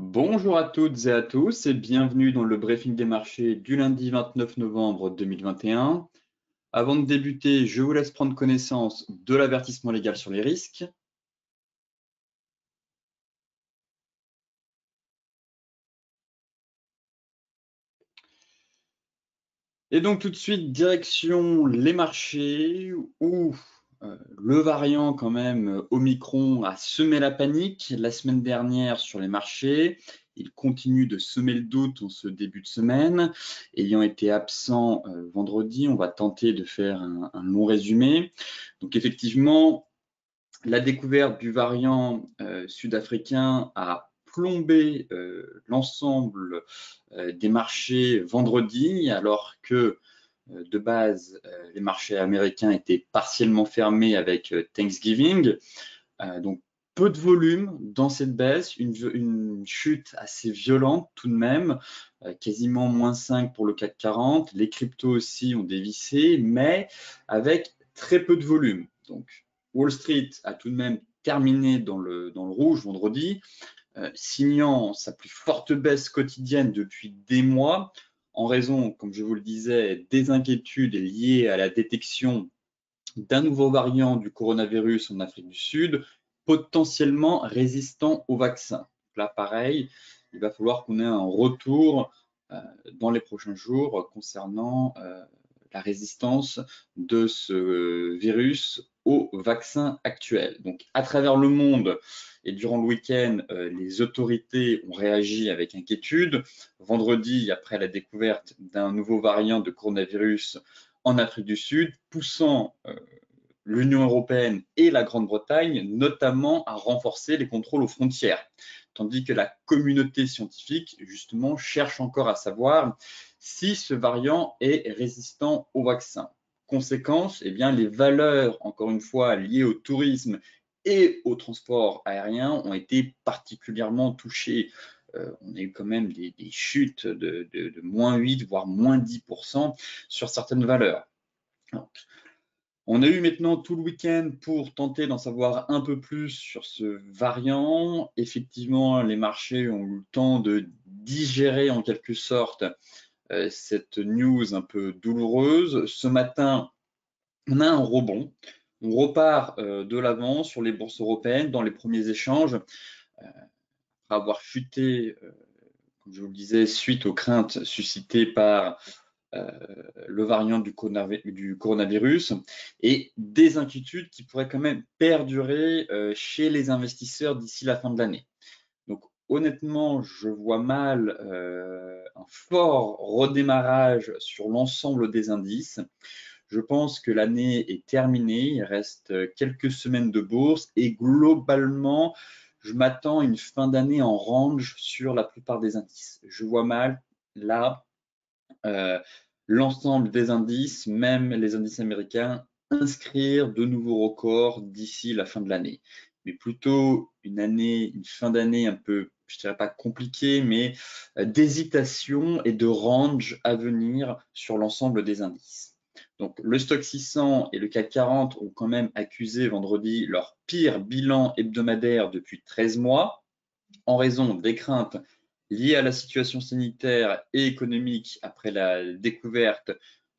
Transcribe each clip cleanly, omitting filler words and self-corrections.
Bonjour à toutes et à tous et bienvenue dans le briefing des marchés du lundi 29 novembre 2021. Avant de débuter, je vous laisse prendre connaissance de l'avertissement légal sur les risques. Et donc tout de suite, direction les marchés où le variant quand même Omicron a semé la panique la semaine dernière sur les marchés. Il continue de semer le doute en ce début de semaine. Ayant été absent vendredi, on va tenter de faire un long résumé. Donc effectivement, la découverte du variant sud-africain a plombé l'ensemble des marchés vendredi, alors que de base, les marchés américains étaient partiellement fermés avec Thanksgiving. Donc, peu de volume dans cette baisse, une chute assez violente tout de même, quasiment -5 pour le CAC 40. Les cryptos aussi ont dévissé, mais avec très peu de volume. Donc, Wall Street a tout de même terminé dans le rouge vendredi, signant sa plus forte baisse quotidienne depuis des mois, en raison, comme je vous le disais, des inquiétudes liées à la détection d'un nouveau variant du coronavirus en Afrique du Sud, potentiellement résistant au vaccin. Là, pareil, il va falloir qu'on ait un retour dans les prochains jours concernant la résistance de ce virus au vaccin actuel. Donc, à travers le monde et durant le week-end, les autorités ont réagi avec inquiétude. Vendredi, après la découverte d'un nouveau variant de coronavirus en Afrique du Sud, poussant l'Union européenne et la Grande-Bretagne, notamment à renforcer les contrôles aux frontières, tandis que la communauté scientifique, justement, cherche encore à savoir si ce variant est résistant au vaccin. Conséquence, eh bien, les valeurs, encore une fois, liées au tourisme et au transport aérien ont été particulièrement touchées. On a eu quand même des chutes de -8, voire -10% sur certaines valeurs. Donc, on a eu maintenant tout le week-end pour tenter d'en savoir un peu plus sur ce variant. Effectivement, les marchés ont eu le temps de digérer en quelque sorte cette news un peu douloureuse. Ce matin, on a un rebond. On repart de l'avant sur les bourses européennes dans les premiers échanges, après avoir chuté, comme je vous le disais, suite aux craintes suscitées par le variant du coronavirus et des inquiétudes qui pourraient quand même perdurer chez les investisseurs d'ici la fin de l'année. Donc honnêtement, je vois mal un fort redémarrage sur l'ensemble des indices. Je pense que l'année est terminée, il reste quelques semaines de bourse et globalement, je m'attends à une fin d'année en range sur la plupart des indices. Je vois mal là l'ensemble des indices, même les indices américains, inscrire de nouveaux records d'ici la fin de l'année. Mais plutôt une fin d'année un peu, je dirais pas compliquée, mais d'hésitation et de range à venir sur l'ensemble des indices. Donc le Stoxx 600 et le CAC 40 ont quand même accusé vendredi leur pire bilan hebdomadaire depuis 13 mois en raison des craintes liées à la situation sanitaire et économique après la découverte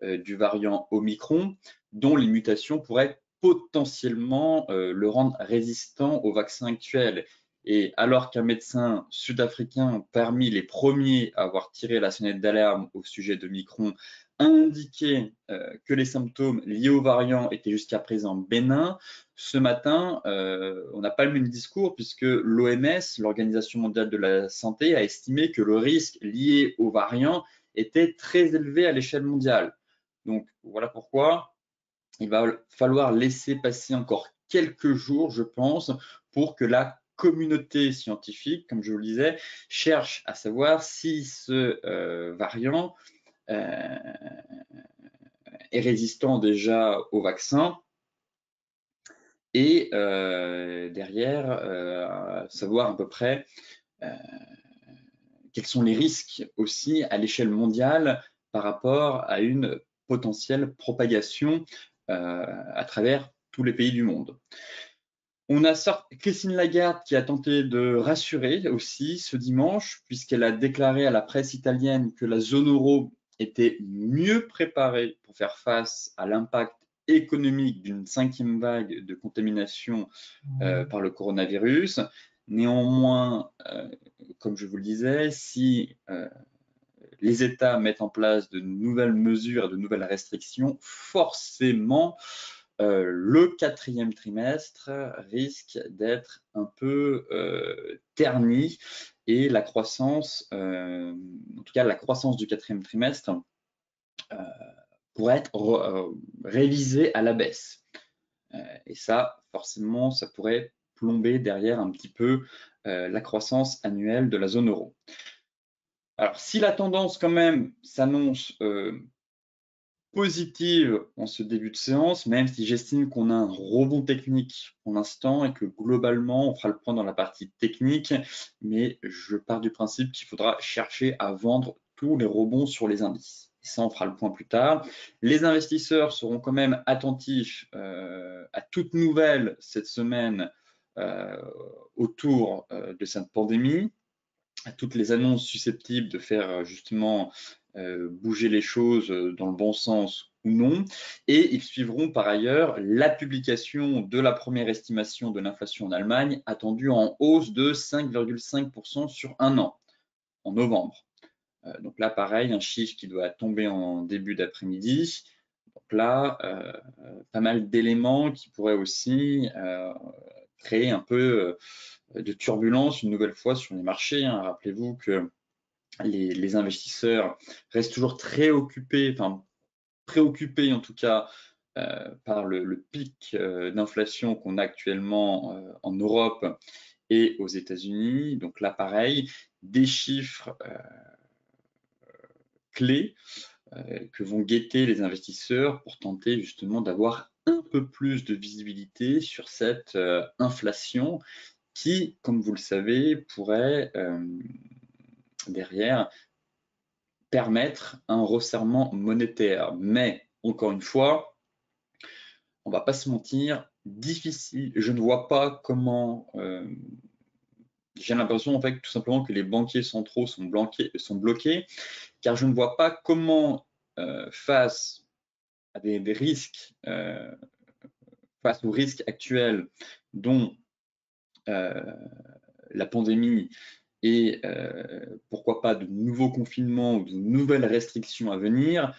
du variant Omicron, dont les mutations pourraient potentiellement le rendre résistant au vaccin actuel. Et alors qu'un médecin sud-africain, parmi les premiers à avoir tiré la sonnette d'alarme au sujet d'Omicron, a indiqué que les symptômes liés au variant étaient jusqu'à présent bénins, ce matin, on n'a pas le même discours puisque l'OMS, l'Organisation mondiale de la santé, a estimé que le risque lié aux variants était très élevé à l'échelle mondiale. Donc voilà pourquoi il va falloir laisser passer encore quelques jours, je pense, pour que la communauté scientifique, comme je vous le disais, cherche à savoir si ce variant est résistant déjà au vaccin et derrière, savoir à peu près quels sont les risques aussi à l'échelle mondiale par rapport à une potentielle propagation à travers tous les pays du monde. On a Christine Lagarde qui a tenté de rassurer aussi ce dimanche, puisqu'elle a déclaré à la presse italienne que la zone euro était mieux préparée pour faire face à l'impact économique d'une 5e vague de contamination par le coronavirus. Néanmoins, comme je vous le disais, si les États mettent en place de nouvelles mesures et de nouvelles restrictions, forcément, le 4e trimestre risque d'être un peu terni et la croissance, en tout cas la croissance du 4e trimestre, pourrait être révisée à la baisse. Et ça, forcément, ça pourrait plomber derrière un petit peu la croissance annuelle de la zone euro. Alors, si la tendance quand même s'annonce positive en ce début de séance, même si j'estime qu'on a un rebond technique pour l'instant et que globalement, on fera le point dans la partie technique, mais je pars du principe qu'il faudra chercher à vendre tous les rebonds sur les indices. Et ça, on fera le point plus tard. Les investisseurs seront quand même attentifs à toute nouvelle cette semaine autour de cette pandémie, à toutes les annonces susceptibles de faire justement bouger les choses dans le bon sens ou non. Et ils suivront par ailleurs la publication de la première estimation de l'inflation en Allemagne, attendue en hausse de 5,5% sur un an, en novembre. Donc là, pareil, un chiffre qui doit tomber en début d'après-midi. Donc là, pas mal d'éléments qui pourraient aussi créer un peu de turbulence une nouvelle fois sur les marchés. Rappelez-vous que les investisseurs restent toujours très occupés, enfin préoccupés en tout cas par le pic d'inflation qu'on a actuellement en Europe et aux États-Unis. Donc là, pareil, des chiffres clés que vont guetter les investisseurs pour tenter justement d'avoir un peu plus de visibilité sur cette inflation qui, comme vous le savez, pourrait derrière permettre un resserrement monétaire. Mais, encore une fois, on ne va pas se mentir, difficile. Je ne vois pas comment. J'ai l'impression en fait tout simplement que les banquiers centraux sont bloqués, car je ne vois pas comment, face à des risques, face aux risques actuels, dont la pandémie et pourquoi pas de nouveaux confinements ou de nouvelles restrictions à venir,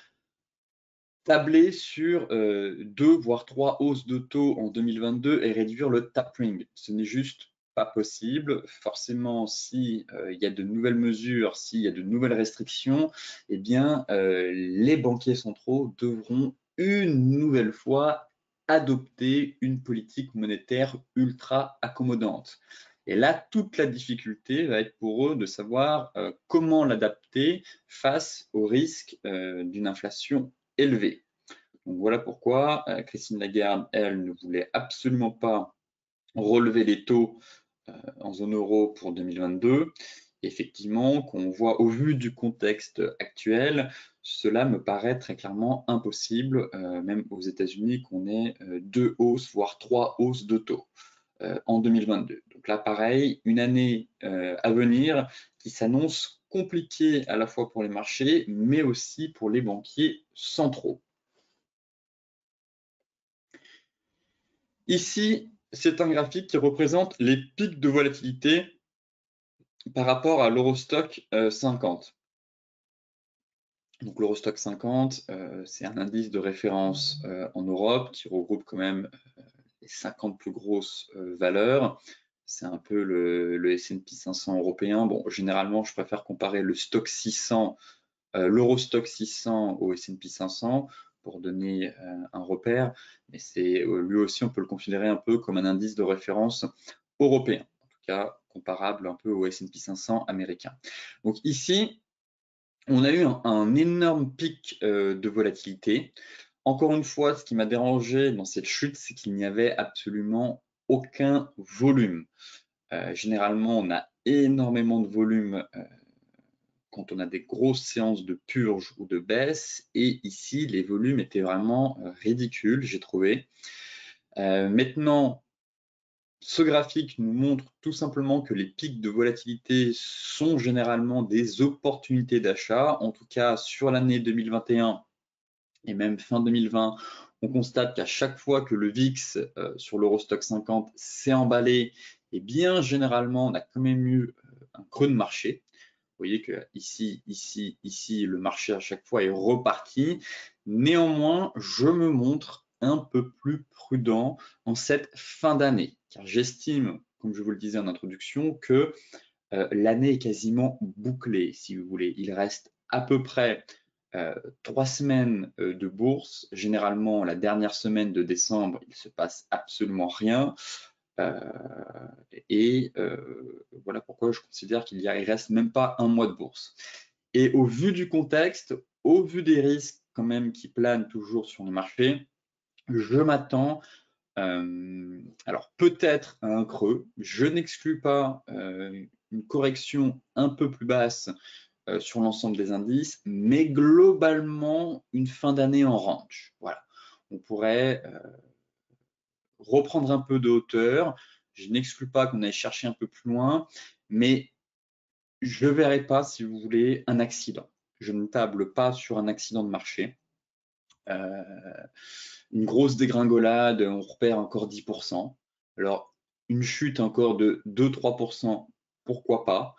tabler sur 2 voire 3 hausses de taux en 2022 et réduire le tapering. Ce n'est juste pas possible. Forcément, si il y a de nouvelles mesures, s'il y a de nouvelles restrictions, eh bien, les banquiers centraux devront une nouvelle fois adopter une politique monétaire ultra accommodante. Et là, toute la difficulté va être pour eux de savoir comment l'adapter face au risque d'une inflation élevée. Donc voilà pourquoi Christine Lagarde, elle, ne voulait absolument pas relever les taux en zone euro pour 2022. Effectivement, qu'on voit au vu du contexte actuel, cela me paraît très clairement impossible, même aux États-Unis, qu'on ait 2 hausses, voire 3 hausses de taux en 2022. Donc là, pareil, une année à venir qui s'annonce compliquée à la fois pour les marchés, mais aussi pour les banquiers centraux. Ici, c'est un graphique qui représente les pics de volatilité par rapport à l'Eurostock 50. Donc l'Eurostock 50, c'est un indice de référence en Europe qui regroupe quand même les 50 plus grosses valeurs. C'est un peu le S&P 500 européen. Bon, généralement, je préfère comparer le stock 600, l'Eurostock 600 au S&P 500 pour donner un repère, mais c'est lui aussi, on peut le considérer un peu comme un indice de référence européen, en tout cas comparable un peu au S&P 500 américain. Donc ici, on a eu un énorme pic de volatilité. Encore une fois, ce qui m'a dérangé dans cette chute, c'est qu'il n'y avait absolument aucun volume. Généralement, on a énormément de volume quand on a des grosses séances de purge ou de baisse, et ici, les volumes étaient vraiment ridicules, j'ai trouvé. Maintenant, Ce graphique nous montre tout simplement que les pics de volatilité sont généralement des opportunités d'achat. En tout cas, sur l'année 2021 et même fin 2020, on constate qu'à chaque fois que le VIX sur l'Eurostoxx 50 s'est emballé, et bien généralement, on a quand même eu un creux de marché. Vous voyez que ici, le marché à chaque fois est reparti. Néanmoins, je me montre un peu plus prudent en cette fin d'année, car j'estime, comme je vous le disais en introduction, que l'année est quasiment bouclée, si vous voulez. Il reste à peu près 3 semaines de bourse. Généralement, la dernière semaine de décembre, il ne se passe absolument rien. Voilà pourquoi je considère qu'il reste même pas un mois de bourse. Et au vu du contexte, au vu des risques quand même qui planent toujours sur les marchés, je m'attends alors peut-être à un creux. Je n'exclus pas une correction un peu plus basse sur l'ensemble des indices, mais globalement une fin d'année en range. Voilà. On pourrait reprendre un peu de hauteur. Je n'exclus pas qu'on aille chercher un peu plus loin, mais je ne verrai pas, si vous voulez, un accident. Je ne table pas sur un accident de marché. Une grosse dégringolade, on repère encore 10%. Alors, une chute encore de 2-3%, pourquoi pas.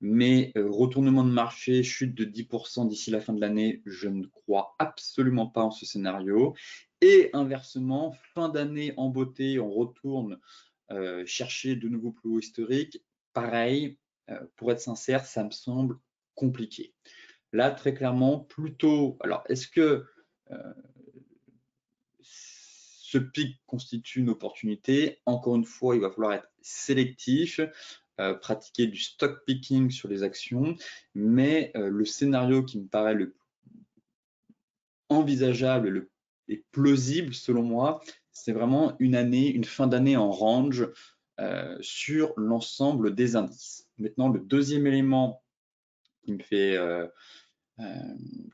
Mais retournement de marché, chute de 10% d'ici la fin de l'année, je ne crois absolument pas en ce scénario. Et inversement, fin d'année en beauté, on retourne chercher de nouveaux plus hauts historiques. Pareil, pour être sincère, ça me semble compliqué. Là, très clairement, plutôt. Alors, est-ce que ce pic constitue une opportunité? Encore une fois, il va falloir être sélectif, pratiquer du stock picking sur les actions, mais le scénario qui me paraît le envisageable et plausible selon moi, c'est vraiment une fin d'année en range sur l'ensemble des indices. Maintenant, le deuxième élément qui me fait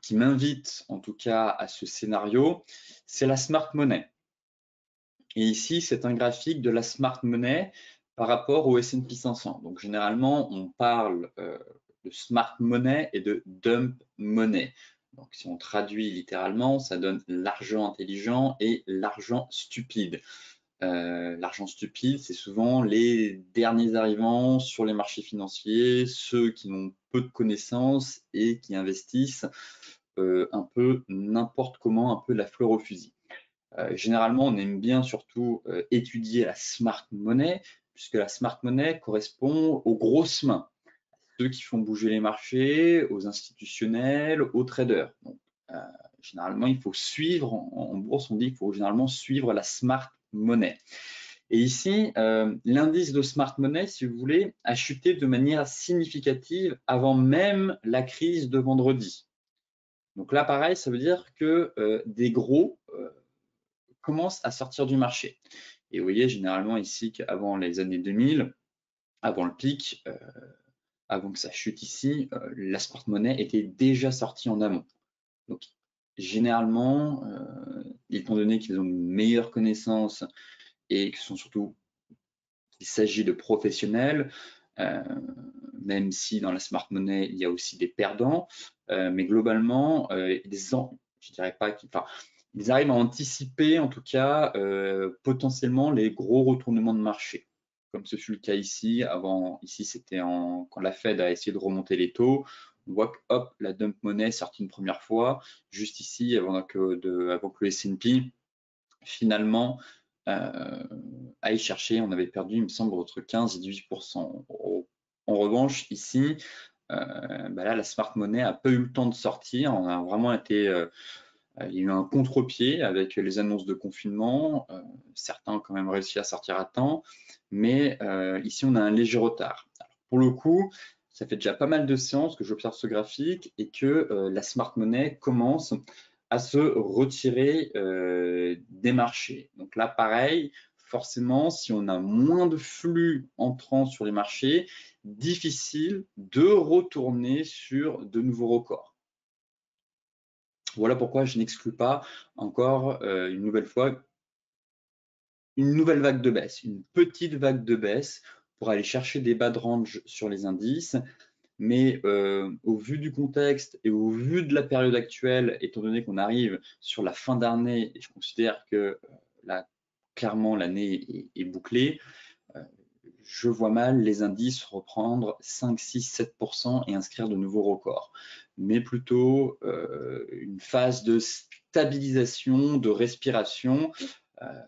qui m'invite en tout cas à ce scénario, c'est la smart money. Et ici, c'est un graphique de la smart money par rapport au S&P 500. Donc généralement, on parle de smart money et de dump money. Donc si on traduit littéralement, ça donne l'argent intelligent et l'argent stupide. L'argent stupide, c'est souvent les derniers arrivants sur les marchés financiers, ceux qui n'ont peu de connaissances et qui investissent un peu n'importe comment, un peu la fleur au fusil. Généralement, on aime bien surtout étudier la smart money, puisque la smart money correspond aux grosses mains, ceux qui font bouger les marchés, aux institutionnels, aux traders. Donc, généralement, il faut suivre, en bourse, on dit qu'il faut généralement suivre la smart money. Et ici, l'indice de smart money, si vous voulez, a chuté de manière significative avant même la crise de vendredi. Donc là, pareil, ça veut dire que des gros commencent à sortir du marché. Et vous voyez généralement ici qu'avant les années 2000, avant le pic, avant que ça chute ici, la smart money était déjà sortie en amont. Donc généralement, étant donné qu'ils ont une meilleure connaissance et que sont surtout, il s'agit de professionnels, même si dans la smart money il y a aussi des perdants, mais globalement, je dirais pas qu'ils, enfin, ils arrivent à anticiper en tout cas potentiellement les gros retournements de marché, comme ce fut le cas ici. Ici c'était quand la Fed a essayé de remonter les taux. On voit que hop, la dump money est sortie une première fois, juste ici avant que le S&P finalement aille chercher. On avait perdu, il me semble, entre 15 et 18%. En revanche, ici, là, la smart money a peu eu le temps de sortir. On a vraiment été il y a eu un contre-pied avec les annonces de confinement. Certains ont quand même réussi à sortir à temps, mais ici, on a un léger retard. Alors, pour le coup, ça fait déjà pas mal de séances que j'observe ce graphique et que la smart money commence à se retirer des marchés. Donc là, pareil, forcément, si on a moins de flux entrant sur les marchés, difficile de retourner sur de nouveaux records. Voilà pourquoi je n'exclus pas encore une nouvelle fois une nouvelle vague de baisse, une petite vague de baisse pour aller chercher des bas de range sur les indices. Mais au vu du contexte et au vu de la période actuelle, étant donné qu'on arrive sur la fin d'année, et je considère que là, clairement, l'année est bouclée, je vois mal les indices reprendre 5, 6, 7% et inscrire de nouveaux records. Mais plutôt une phase de stabilisation, de respiration.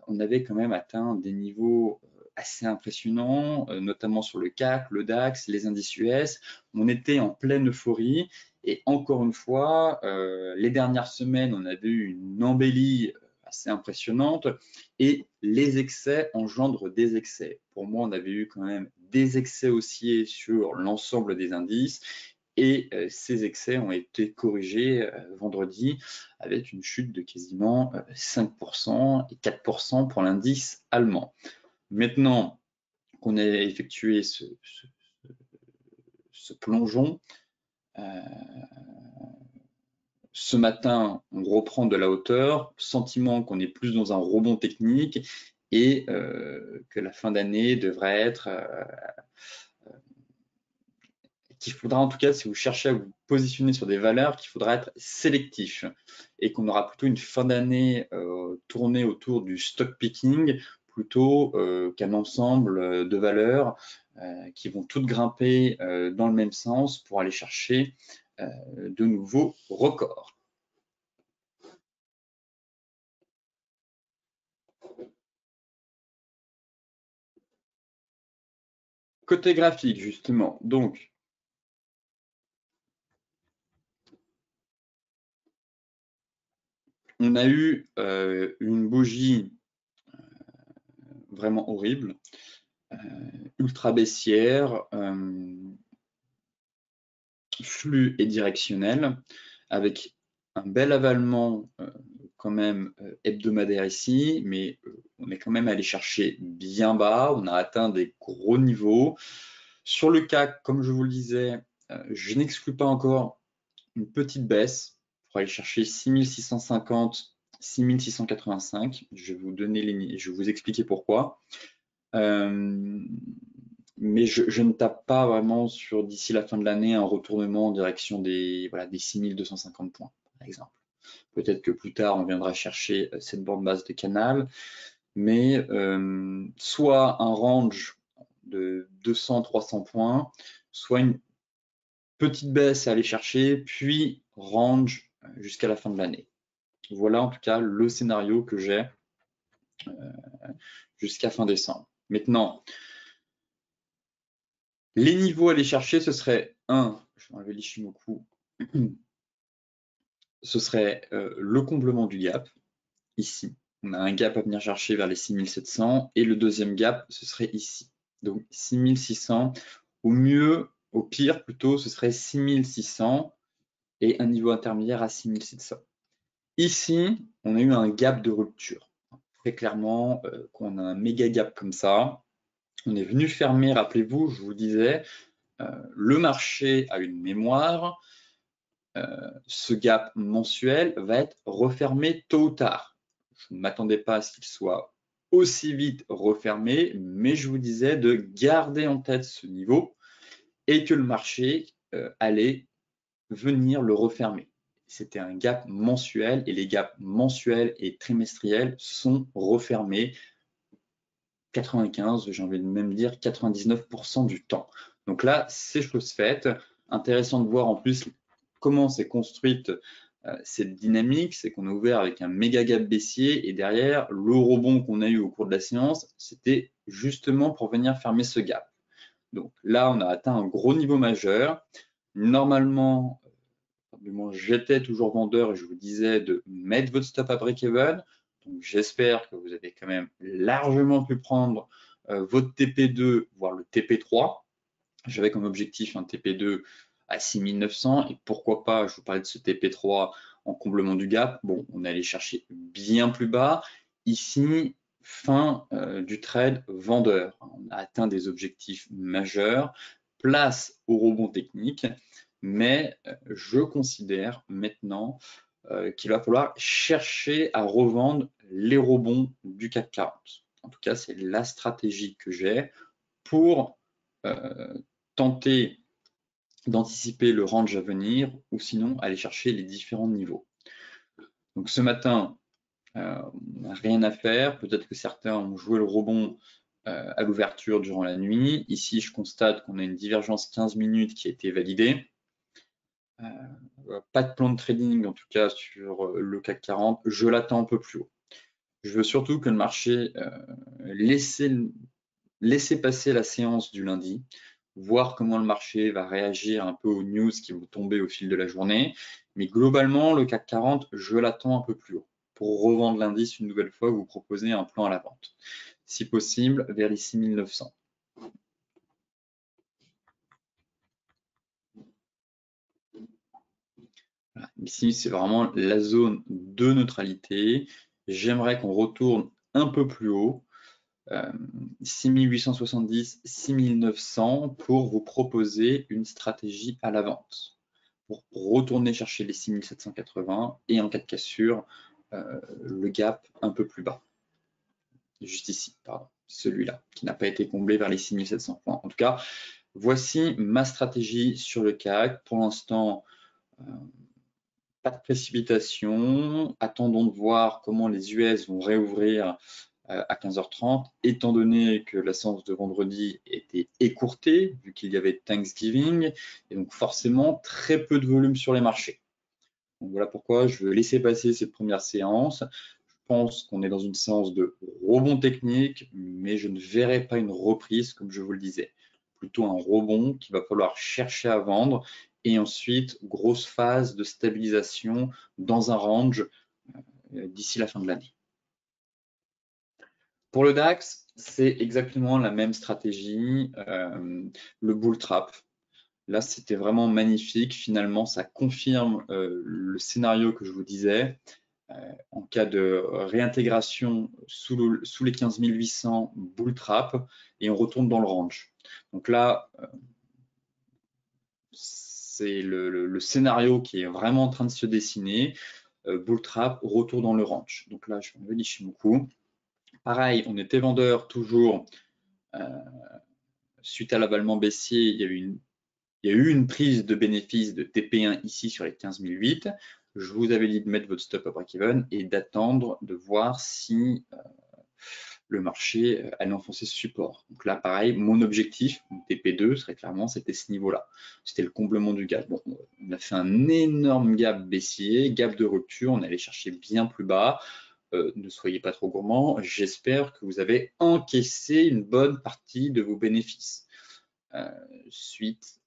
On avait quand même atteint des niveaux assez impressionnants, notamment sur le CAC, le DAX, les indices US. On était en pleine euphorie. Et encore une fois, les dernières semaines, on avait eu une embellie assez impressionnante et les excès engendrent des excès. Pour moi, on avait eu quand même des excès haussiers sur l'ensemble des indices et ces excès ont été corrigés vendredi avec une chute de quasiment 5% et 4% pour l'indice allemand. Maintenant qu'on a effectué ce plongeon, ce matin, on reprend de la hauteur, sentiment qu'on est plus dans un rebond technique et que la fin d'année devrait être qu'il faudra en tout cas, si vous cherchez à vous positionner sur des valeurs, qu'il faudra être sélectif et qu'on aura plutôt une fin d'année tournée autour du stock picking plutôt qu'un ensemble de valeurs qui vont toutes grimper dans le même sens pour aller chercher de nouveaux records. Côté graphique, justement, donc, on a eu une bougie vraiment horrible, ultra baissière, flux et directionnel, avec un bel avalement quand même hebdomadaire ici, mais on est quand même allé chercher bien bas, on a atteint des gros niveaux. Sur le CAC, comme je vous le disais, je n'exclus pas encore une petite baisse pour aller chercher 6650, 6685. Je vais vous donner je vais vous expliquer pourquoi. Mais je ne tape pas vraiment sur d'ici la fin de l'année un retournement en direction des 6250 points, par exemple. Peut-être que plus tard, on viendra chercher cette bande basse de canal, mais soit un range de 200-300 points, soit une petite baisse à aller chercher, puis range jusqu'à la fin de l'année. Voilà en tout cas le scénario que j'ai jusqu'à fin décembre. Maintenant, les niveaux à aller chercher, ce serait je vais enlever l'Ishimoku, ce serait le comblement du gap, ici. On a un gap à venir chercher vers les 6700 et le deuxième gap, ce serait ici. Donc 6600, au mieux, au pire plutôt, ce serait 6600 et un niveau intermédiaire à 6700. Ici, on a eu un gap de rupture. Très clairement, quand on a un méga gap comme ça, on est venu fermer, rappelez-vous, je vous disais, le marché a une mémoire, ce gap mensuel va être refermé tôt ou tard. Je ne m'attendais pas à ce qu'il soit aussi vite refermé, mais je vous disais de garder en tête ce niveau et que le marché allait venir le refermer. C'était un gap mensuel et les gaps mensuels et trimestriels sont refermés 95, j'ai envie de même dire 99% du temps. Donc là, c'est chose faite. Intéressant de voir en plus comment s'est construite cette dynamique, c'est qu'on a ouvert avec un méga gap baissier et derrière, le rebond qu'on a eu au cours de la séance, c'était justement pour venir fermer ce gap. Donc là, on a atteint un gros niveau majeur. Normalement, j'étais toujours vendeur et je vous disais de mettre votre stop à break-even. Donc j'espère que vous avez quand même largement pu prendre votre TP2, voire le TP3. J'avais comme objectif un TP2 à 6900 et pourquoi pas, je vous parlais de ce TP3 en comblement du gap. Bon, on est allé chercher bien plus bas. Ici, fin du trade vendeur. On a atteint des objectifs majeurs. Place au rebond technique, mais je considère maintenant qu'il va falloir chercher à revendre les rebonds du CAC 40. En tout cas, c'est la stratégie que j'ai pour tenter d'anticiper le range à venir ou sinon aller chercher les différents niveaux. Donc ce matin, rien à faire. Peut-être que certains ont joué le rebond à l'ouverture durant la nuit. Ici, je constate qu'on a une divergence 15 minutes qui a été validée. Pas de plan de trading, en tout cas sur le CAC 40. Je l'attends un peu plus haut. Je veux surtout que le marché laisse passer la séance du lundi, voir comment le marché va réagir un peu aux news qui vont tomber au fil de la journée. Mais globalement, le CAC 40, je l'attends un peu plus haut pour revendre l'indice une nouvelle fois, vous proposer un plan à la vente. Si possible, vers les 6900. Voilà. Ici, c'est vraiment la zone de neutralité. J'aimerais qu'on retourne un peu plus haut, 6870, 6900 pour vous proposer une stratégie à la vente, pour retourner chercher les 6780 et en cas de cassure, le gap un peu plus bas. Juste ici, pardon, celui-là, qui n'a pas été comblé vers les 6700 points. En tout cas, voici ma stratégie sur le CAC. Pour l'instant, pas de précipitation. Attendons de voir comment les US vont réouvrir à 15h30, étant donné que la séance de vendredi était écourtée, vu qu'il y avait Thanksgiving, et donc forcément très peu de volume sur les marchés. Donc voilà pourquoi je veux laisser passer cette première séance. Je pense qu'on est dans une séance de rebond technique, mais je ne verrai pas une reprise, comme je vous le disais. Plutôt un rebond qu'il va falloir chercher à vendre, et ensuite, grosse phase de stabilisation dans un range d'ici la fin de l'année. Pour le DAX, c'est exactement la même stratégie, le bull trap. Là, c'était vraiment magnifique. Finalement, ça confirme le scénario que je vous disais. En cas de réintégration sous les 15 800, bull trap, et on retourne dans le range. Donc là, c'est le scénario qui est vraiment en train de se dessiner. Bull trap, retour dans le range. Donc là, je vais enlever l'Ishimoku. Pareil, on était vendeur toujours. Suite à l'avalement baissier, il y a eu une prise de bénéfice de TP1 ici sur les 15 008. Je vous avais dit de mettre votre stop à break-even et d'attendre de voir si le marché allait enfoncer ce support. Donc là, pareil, mon objectif, mon TP2, serait clairement, c'était ce niveau-là. C'était le comblement du gap. Bon, on a fait un énorme gap baissier, gap de rupture, on allait chercher bien plus bas. Ne soyez pas trop gourmands. J'espère que vous avez encaissé une bonne partie de vos bénéfices suite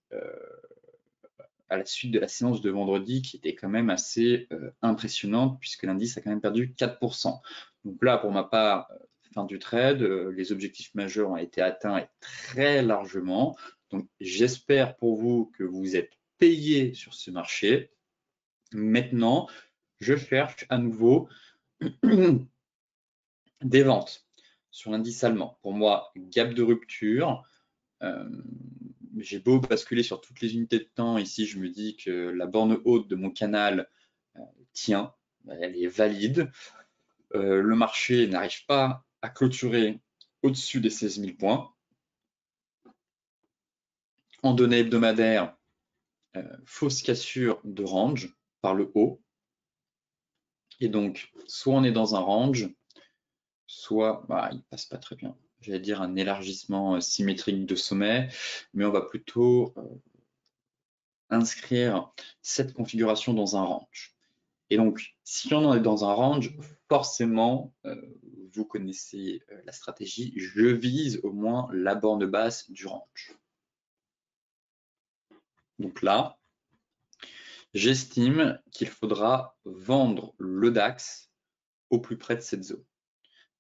à la suite de la séance de vendredi qui était quand même assez impressionnante puisque l'indice a quand même perdu 4%. Donc là, pour ma part, fin du trade, les objectifs majeurs ont été atteints et très largement. Donc j'espère pour vous que vous êtes payé sur ce marché. Maintenant, je cherche à nouveau des ventes sur l'indice allemand. Pour moi, gap de rupture. J'ai beau basculer sur toutes les unités de temps, ici je me dis que la borne haute de mon canal tient, elle est valide. Le marché n'arrive pas à clôturer au-dessus des 16 000 points. En données hebdomadaires, fausse cassure de range par le haut. Et donc, soit on est dans un range, soit il passe pas très bien. J'allais dire un élargissement symétrique de sommet, mais on va plutôt inscrire cette configuration dans un range. Et donc, si on est dans un range, forcément, vous connaissez la stratégie, je vise au moins la borne basse du range. Donc là, j'estime qu'il faudra vendre le DAX au plus près de cette zone,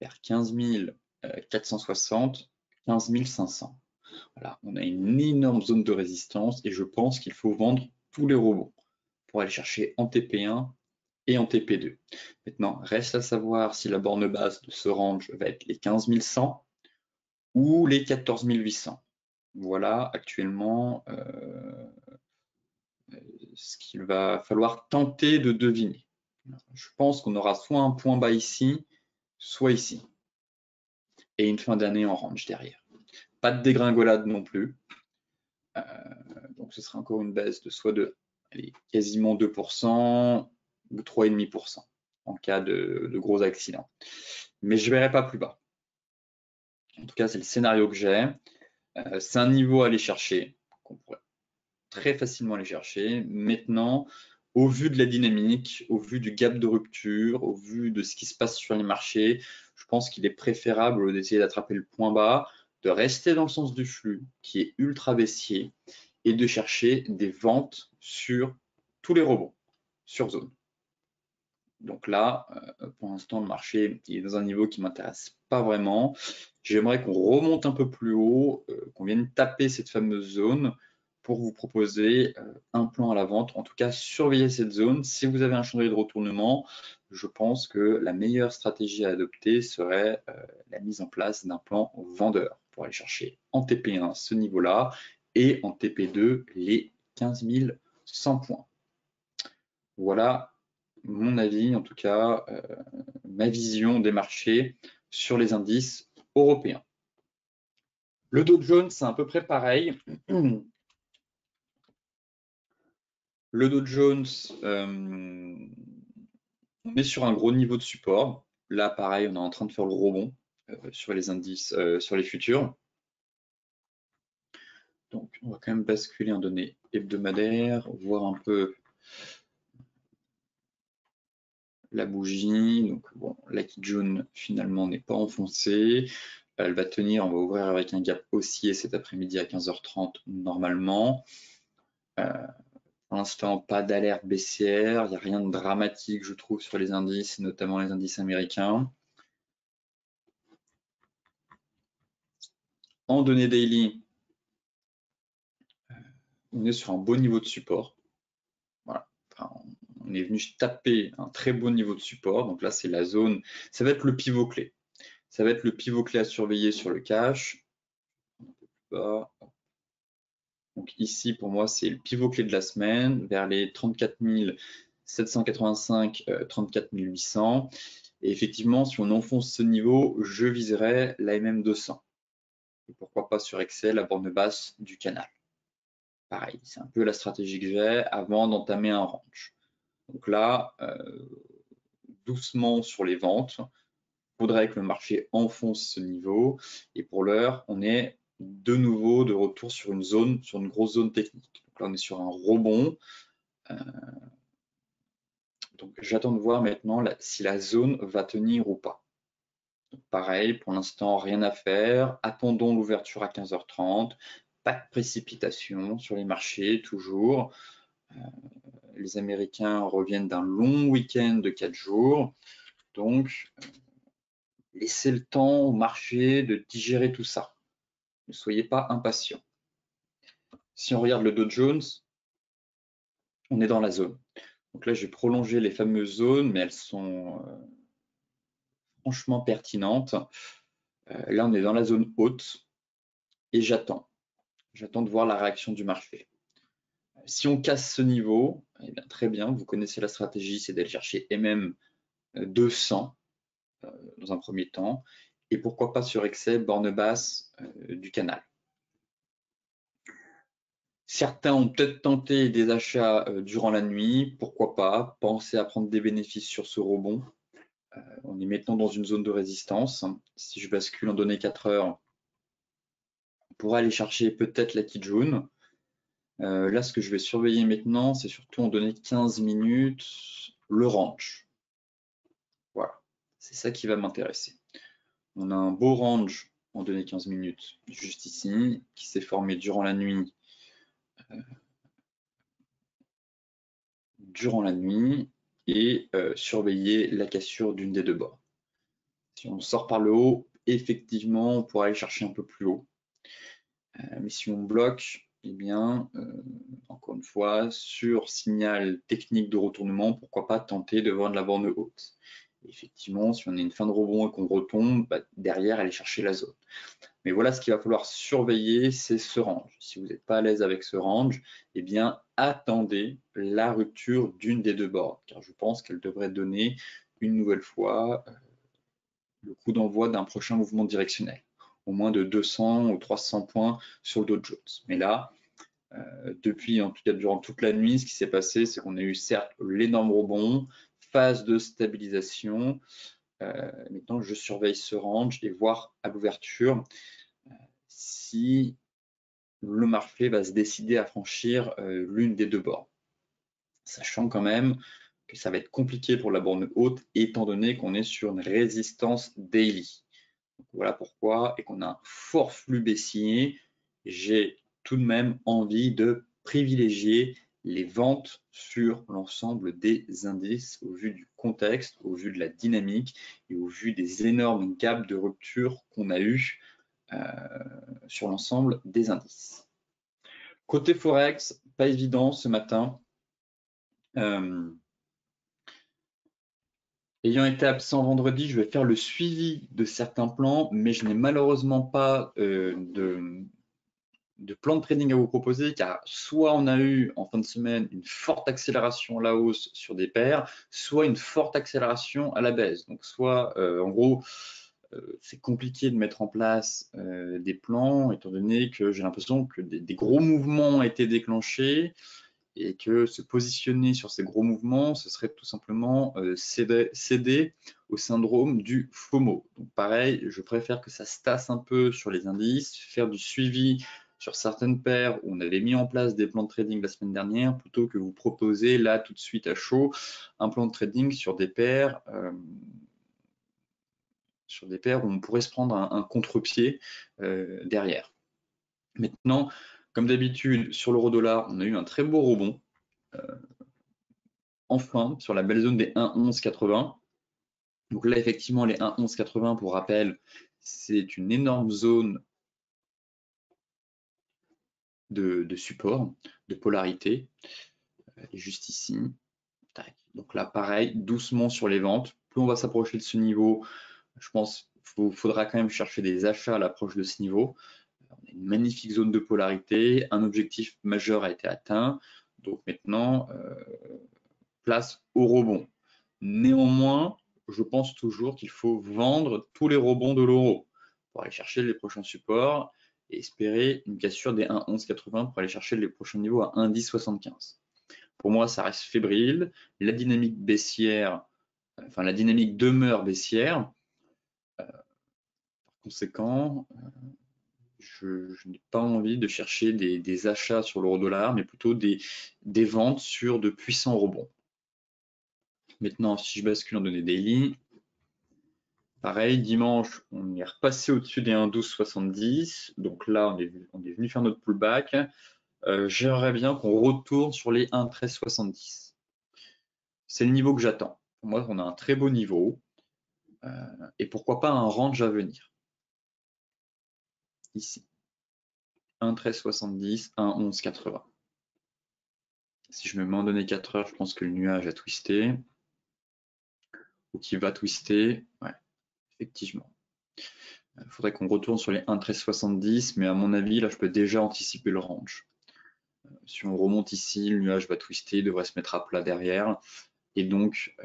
vers 15 460, 15 500. Voilà, on a une énorme zone de résistance et je pense qu'il faut vendre tous les rebonds pour aller chercher en TP1 et en TP2. Maintenant, reste à savoir si la borne basse de ce range va être les 15 100 ou les 14 800. Voilà actuellement ce qu'il va falloir tenter de deviner. Je pense qu'on aura soit un point bas ici, soit ici. et une fin d'année en range derrière. Pas de dégringolade non plus. Donc ce sera encore une baisse de soit de quasiment 2% ou 3,5% en cas de gros accidents. Mais je ne verrai pas plus bas. En tout cas, c'est le scénario que j'ai. C'est un niveau à aller chercher, qu'on pourrait très facilement aller chercher. Maintenant, au vu de la dynamique, au vu du gap de rupture, au vu de ce qui se passe sur les marchés, je pense qu'il est préférable d'essayer d'attraper le point bas, de rester dans le sens du flux qui est ultra baissier et de chercher des ventes sur tous les rebonds, sur zone. Donc là, pour l'instant, le marché est dans un niveau qui ne m'intéresse pas vraiment. J'aimerais qu'on remonte un peu plus haut, qu'on vienne taper cette fameuse zone pour vous proposer un plan à la vente. En tout cas, surveillez cette zone. Si vous avez un chandelier de retournement, je pense que la meilleure stratégie à adopter serait la mise en place d'un plan vendeur pour aller chercher en TP1 ce niveau-là et en TP2 les 15 100 points. Voilà mon avis, en tout cas, ma vision des marchés sur les indices européens. Le Dow Jones, c'est à peu près pareil. Le Dow Jones, on est sur un gros niveau de support. Là, pareil, on est en train de faire le rebond sur les indices, sur les futurs. Donc, on va quand même basculer en données hebdomadaires, voir un peu la bougie. Donc, bon, la Kijun finalement n'est pas enfoncée. Elle va tenir, on va ouvrir avec un gap haussier cet après-midi à 15h30 normalement. Pour l'instant, pas d'alerte baissière, il n'y a rien de dramatique, je trouve, sur les indices, notamment les indices américains. En données daily, on est sur un beau niveau de support. Voilà. Enfin, on est venu taper un très beau niveau de support. Donc là, c'est la zone, ça va être le pivot clé. Ça va être le pivot clé à surveiller sur le cash. Un peu plus bas. Donc ici, pour moi, c'est le pivot clé de la semaine, vers les 34 785, 34 800. Et effectivement, si on enfonce ce niveau, je viserai l'AMM 200. Et pourquoi pas sur Excel, la borne basse du canal. Pareil, c'est un peu la stratégie que j'ai avant d'entamer un range. Donc là, doucement sur les ventes. Il faudrait que le marché enfonce ce niveau. Et pour l'heure, on est de nouveau de retour sur une zone, sur une grosse zone technique. Donc là, on est sur un rebond. Donc j'attends de voir maintenant si la zone va tenir ou pas. Donc, pareil, pour l'instant, rien à faire. Attendons l'ouverture à 15h30. Pas de précipitation sur les marchés, toujours. Les Américains reviennent d'un long week-end de 4 jours. Donc, laissez le temps au marché de digérer tout ça. Ne soyez pas impatients. Si on regarde le Dow Jones, on est dans la zone. Donc là, j'ai prolongé les fameuses zones, mais elles sont franchement pertinentes. Là, on est dans la zone haute et j'attends. J'attends de voir la réaction du marché. Si on casse ce niveau, eh bien, très bien, vous connaissez la stratégie, c'est d'aller chercher MM 200 dans un premier temps, et pourquoi pas sur Excel, borne basse du canal. Certains ont peut-être tenté des achats durant la nuit, pourquoi pas, penser à prendre des bénéfices sur ce rebond. On est maintenant dans une zone de résistance. Si je bascule en données 4 heures, on pourrait aller chercher peut-être la Kijun. Là, ce que je vais surveiller maintenant, c'est surtout en données 15 minutes, le range. Voilà, c'est ça qui va m'intéresser. On a un beau range en données 15 minutes, juste ici, qui s'est formé durant la nuit. Et surveiller la cassure d'une des deux bords. Si on sort par le haut, effectivement, on pourra aller chercher un peu plus haut. Mais si on bloque, eh bien, encore une fois, sur signal technique de retournement, pourquoi pas tenter de vendre la borne haute. Et effectivement, si on a une fin de rebond et qu'on retombe, bah, derrière, aller chercher la zone. Mais voilà ce qu'il va falloir surveiller, c'est ce range. Si vous n'êtes pas à l'aise avec ce range, eh bien, attendez la rupture d'une des deux bornes, car je pense qu'elle devrait donner une nouvelle fois le coup d'envoi d'un prochain mouvement directionnel, au moins de 200 ou 300 points sur le Dow Jones. Mais là, depuis, en tout cas durant toute la nuit, ce qui s'est passé, c'est qu'on a eu certes l'énorme rebond, phase de stabilisation. Maintenant, je surveille ce range et voir à l'ouverture si le marché va se décider à franchir l'une des deux bornes. Sachant quand même que ça va être compliqué pour la borne haute, étant donné qu'on est sur une résistance daily. Donc, voilà pourquoi, et qu'on a un fort flux baissier, j'ai tout de même envie de privilégier les ventes sur l'ensemble des indices au vu du contexte, au vu de la dynamique et au vu des énormes gaps de rupture qu'on a eu sur l'ensemble des indices. Côté Forex, pas évident ce matin. Ayant été absent vendredi, je vais faire le suivi de certains plans, mais je n'ai malheureusement pas de plan de trading à vous proposer, car soit on a eu en fin de semaine une forte accélération à la hausse sur des paires, soit une forte accélération à la baisse. Donc soit, en gros, c'est compliqué de mettre en place des plans, étant donné que j'ai l'impression que des gros mouvements ont été déclenchés, et que se positionner sur ces gros mouvements, ce serait tout simplement céder au syndrome du FOMO. Donc pareil, je préfère que ça se tasse un peu sur les indices, faire du suivi sur certaines paires où on avait mis en place des plans de trading la semaine dernière, plutôt que vous proposer là tout de suite à chaud un plan de trading sur des paires où on pourrait se prendre un contre-pied derrière. Maintenant, comme d'habitude, sur l'euro-dollar, on a eu un très beau rebond. Enfin, sur la belle zone des 1,1180. Donc là, effectivement, les 1,1180, pour rappel, c'est une énorme zone de support, de polarité. Et juste ici. Donc là, pareil, doucement sur les ventes. Plus on va s'approcher de ce niveau, je pense qu'il faudra quand même chercher des achats à l'approche de ce niveau. On a une magnifique zone de polarité. Un objectif majeur a été atteint. Donc maintenant, place au rebond. Néanmoins, je pense toujours qu'il faut vendre tous les rebonds de l'euro pour aller chercher les prochains supports et espérer une cassure des 1,1180 pour aller chercher les prochains niveaux à 1,1075. Pour moi, ça reste fébrile. La dynamique baissière, enfin la dynamique demeure baissière. Par conséquent, je n'ai pas envie de chercher des achats sur l'euro-dollar, mais plutôt des ventes sur de puissants rebonds. Maintenant, si je bascule en données daily, pareil, dimanche, on est repassé au-dessus des 1,1270. Donc là, on est venu faire notre pullback. J'aimerais bien qu'on retourne sur les 1,1370. C'est le niveau que j'attends. Pour moi, on a un très beau niveau. Et pourquoi pas un range à venir. Ici. 1,1370, 1,1180. Si je me mets en données 4 heures, je pense que le nuage a twisté. Ou qu'il va twister. Ouais, effectivement. Il faudrait qu'on retourne sur les 1,1370, mais à mon avis, là, je peux déjà anticiper le range. Si on remonte ici, le nuage va twister, il devrait se mettre à plat derrière, et donc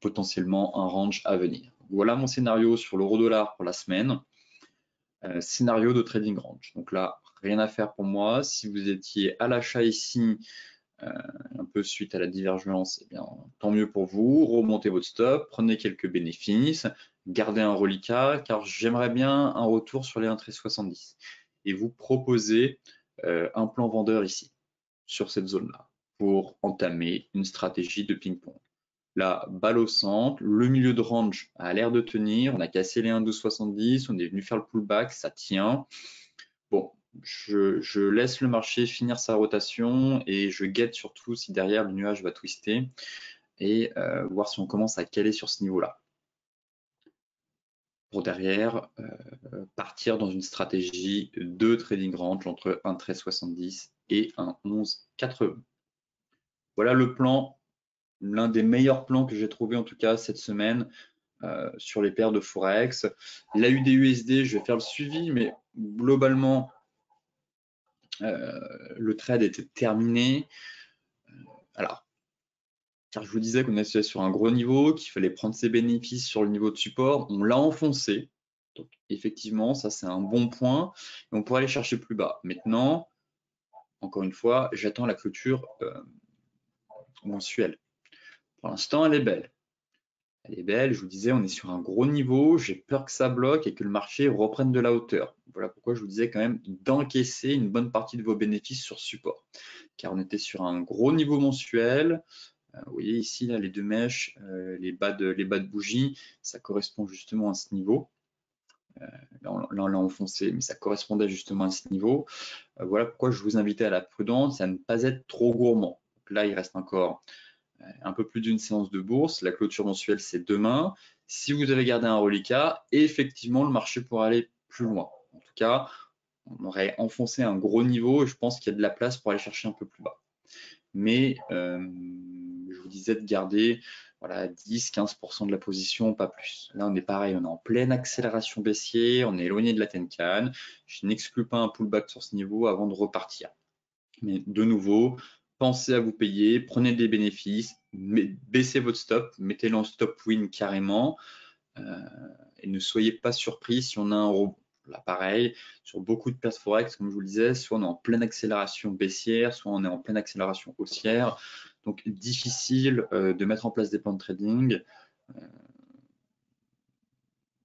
potentiellement un range à venir. Voilà mon scénario sur l'euro-dollar pour la semaine. Scénario de trading range. Donc là, rien à faire pour moi. Si vous étiez à l'achat ici, un peu suite à la divergence, eh bien, tant mieux pour vous. Remontez votre stop, prenez quelques bénéfices, gardez un reliquat, car j'aimerais bien un retour sur les 1,1370. Et vous proposez un plan vendeur ici, sur cette zone-là, pour entamer une stratégie de ping-pong. Là, balle au centre, le milieu de range a l'air de tenir, on a cassé les 1,1270, on est venu faire le pullback, ça tient. Bon, je laisse le marché finir sa rotation et je guette surtout si derrière le nuage va twister et voir si on commence à caler sur ce niveau-là. Pour derrière, partir dans une stratégie de trading range entre 1,1370 et 1,1180. Voilà le plan, l'un des meilleurs plans que j'ai trouvé en tout cas cette semaine sur les paires de Forex. La UDUSD, je vais faire le suivi, mais globalement, le trade était terminé. Alors, car je vous disais qu'on était sur un gros niveau, qu'il fallait prendre ses bénéfices sur le niveau de support. On l'a enfoncé. Donc, effectivement, ça, c'est un bon point. Et on pourrait aller chercher plus bas. Maintenant, encore une fois, j'attends la clôture mensuelle. Pour l'instant, elle est belle. Elle est belle, je vous disais, on est sur un gros niveau. J'ai peur que ça bloque et que le marché reprenne de la hauteur. Voilà pourquoi je vous disais quand même d'encaisser une bonne partie de vos bénéfices sur support. Car on était sur un gros niveau mensuel. Vous voyez ici, là, les deux mèches, les bas de bougie, ça correspond justement à ce niveau. Là, on l'a enfoncé, mais ça correspondait justement à ce niveau. Voilà pourquoi je vous invitais à la prudence et à ne pas être trop gourmand. Donc là, il reste encore un peu plus d'une séance de bourse. La clôture mensuelle, c'est demain. Si vous avez gardé un reliquat, effectivement, le marché pourra aller plus loin. En tout cas, on aurait enfoncé un gros niveau et je pense qu'il y a de la place pour aller chercher un peu plus bas. Mais je vous disais de garder voilà, 10-15% de la position, pas plus. Là, on est pareil, on est en pleine accélération baissière, on est éloigné de la Tenkan. Je n'exclus pas un pullback sur ce niveau avant de repartir. Mais de nouveau, pensez à vous payer, prenez des bénéfices, baissez votre stop, mettez-le en stop win carrément et ne soyez pas surpris si on a un rebond. Là, pareil, sur beaucoup de paires forex, comme je vous le disais, soit on est en pleine accélération baissière, soit on est en pleine accélération haussière. Donc, difficile de mettre en place des plans de trading,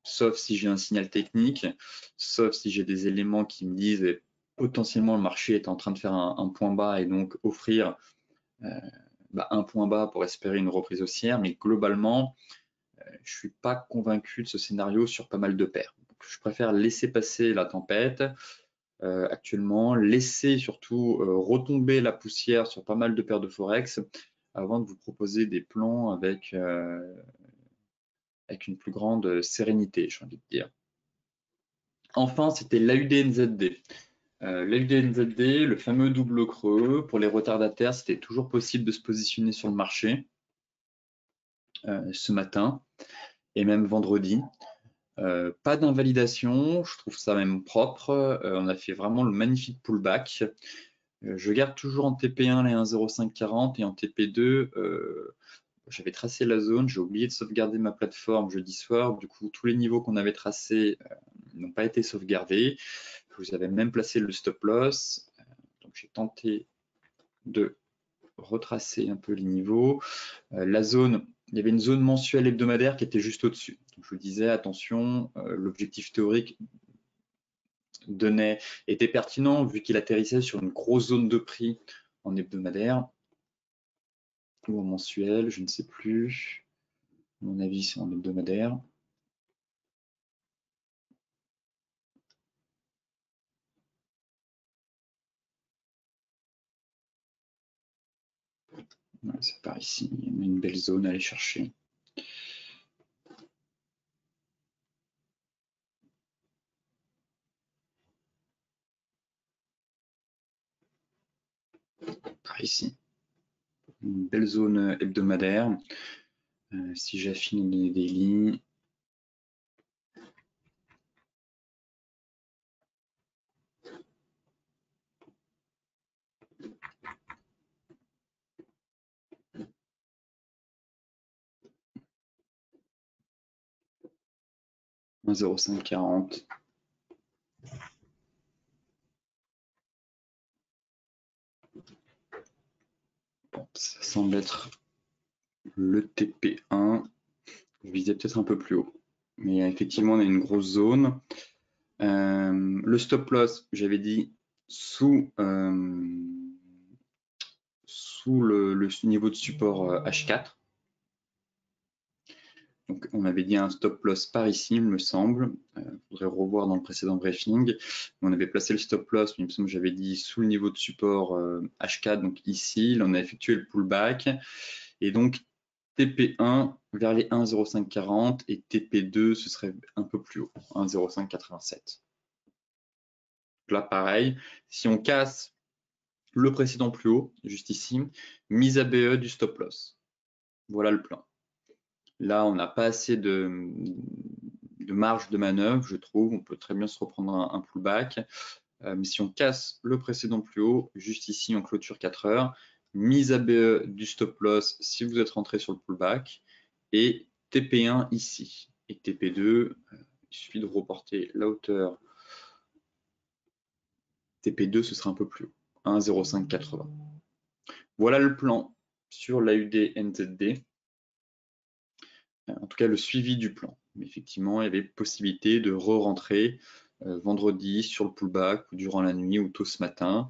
sauf si j'ai un signal technique, sauf si j'ai des éléments qui me disent potentiellement le marché est en train de faire un point bas et donc offrir un point bas pour espérer une reprise haussière. Mais globalement, je ne suis pas convaincu de ce scénario sur pas mal de paires. Donc, je préfère laisser passer la tempête actuellement, laisser surtout retomber la poussière sur pas mal de paires de forex avant de vous proposer des plans avec une plus grande sérénité, j'ai envie de dire. Enfin, c'était l'AUDNZD. L'AUDNZD, le fameux double creux, pour les retardataires, c'était toujours possible de se positionner sur le marché ce matin et même vendredi. Pas d'invalidation, je trouve ça même propre. On a fait vraiment le magnifique pullback. Je garde toujours en TP1 les 1,0540 et en TP2, j'avais tracé la zone, j'ai oublié de sauvegarder ma plateforme jeudi soir. Du coup, tous les niveaux qu'on avait tracés n'ont pas été sauvegardés. Je vous avais même placé le stop loss. Donc, j'ai tenté de retracer un peu les niveaux. La zone, il y avait une zone mensuelle hebdomadaire qui était juste au-dessus. Donc, je vous disais, attention, l'objectif théorique était pertinent vu qu'il atterrissait sur une grosse zone de prix en hebdomadaire ou en mensuel, je ne sais plus. À mon avis, c'est en hebdomadaire. Ouais, c'est par ici, il y a une belle zone à aller chercher. Par ici, une belle zone hebdomadaire. Si j'affine les daily, un 0,540. Bon, ça semble être le TP1. Je visais peut-être un peu plus haut. Mais effectivement, on a une grosse zone. Le stop loss, j'avais dit sous le niveau de support H4. Donc, on avait dit un stop loss par ici, il me semble. Il faudrait revoir dans le précédent briefing. On avait placé le stop loss, mais il me semble que j'avais dit sous le niveau de support H4, donc ici. Là, on a effectué le pullback. Et donc, TP1 vers les 1,0540 et TP2, ce serait un peu plus haut, 1,0587. Là, pareil, si on casse le précédent plus haut, juste ici, mise à BE du stop loss. Voilà le plan. Là, on n'a pas assez de marge de manœuvre, je trouve. On peut très bien se reprendre un pullback. Mais si on casse le précédent plus haut, juste ici en clôture 4 heures, mise ABE du stop loss si vous êtes rentré sur le pullback, et TP1 ici. Et TP2, il suffit de reporter la hauteur. TP2, ce sera un peu plus haut, 1,0580. Voilà le plan sur l'AUD NZD. En tout cas, le suivi du plan. Mais effectivement, il y avait possibilité de re-rentrer vendredi sur le pullback ou durant la nuit ou tôt ce matin.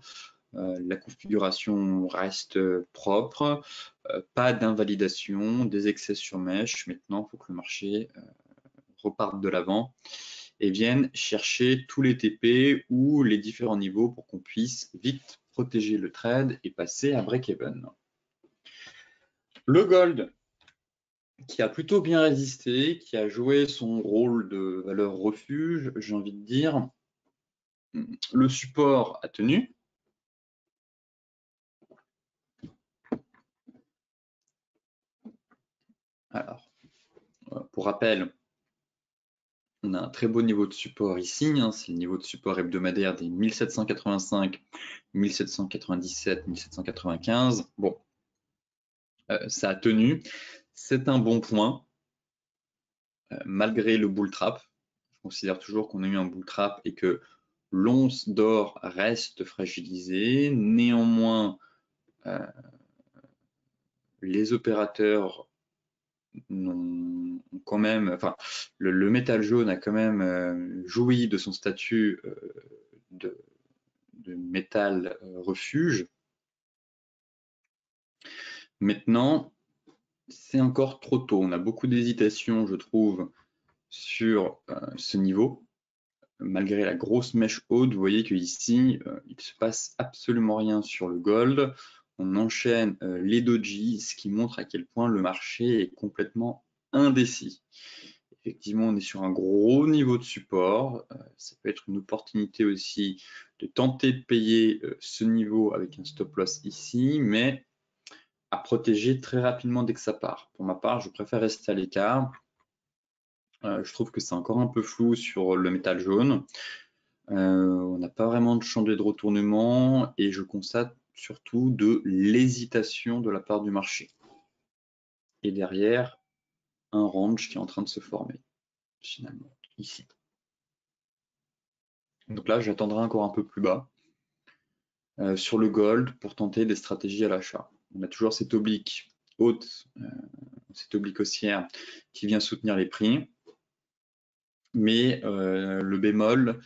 La configuration reste propre, pas d'invalidation, des excès sur mèche. Maintenant, il faut que le marché reparte de l'avant et vienne chercher tous les TP ou les différents niveaux pour qu'on puisse vite protéger le trade et passer à break-even. Le gold, qui a plutôt bien résisté, qui a joué son rôle de valeur refuge, j'ai envie de dire. Le support a tenu. Alors, pour rappel, on a un très beau niveau de support ici, hein, c'est le niveau de support hebdomadaire des 1785, 1797, 1795. Bon, ça a tenu. C'est un bon point, malgré le bull trap. Je considère toujours qu'on a eu un bull trap et que l'once d'or reste fragilisée. Néanmoins, les opérateurs quand même, enfin, le métal jaune a quand même joui de son statut de métal refuge. Maintenant, c'est encore trop tôt. On a beaucoup d'hésitation, je trouve, sur ce niveau. Malgré la grosse mèche haute, vous voyez qu'ici, il ne se passe absolument rien sur le gold. On enchaîne les dojis, ce qui montre à quel point le marché est complètement indécis. Effectivement, on est sur un gros niveau de support. Ça peut être une opportunité aussi de tenter de payer ce niveau avec un stop loss ici, mais à protéger très rapidement dès que ça part. Pour ma part, je préfère rester à l'écart. Je trouve que c'est encore un peu flou sur le métal jaune. On n'a pas vraiment de chandelier de retournement et je constate surtout de l'hésitation de la part du marché. Et derrière, un range qui est en train de se former, finalement, ici. Donc là, j'attendrai encore un peu plus bas sur le gold pour tenter des stratégies à l'achat. On a toujours cette oblique haute, cette oblique haussière qui vient soutenir les prix. Mais le bémol,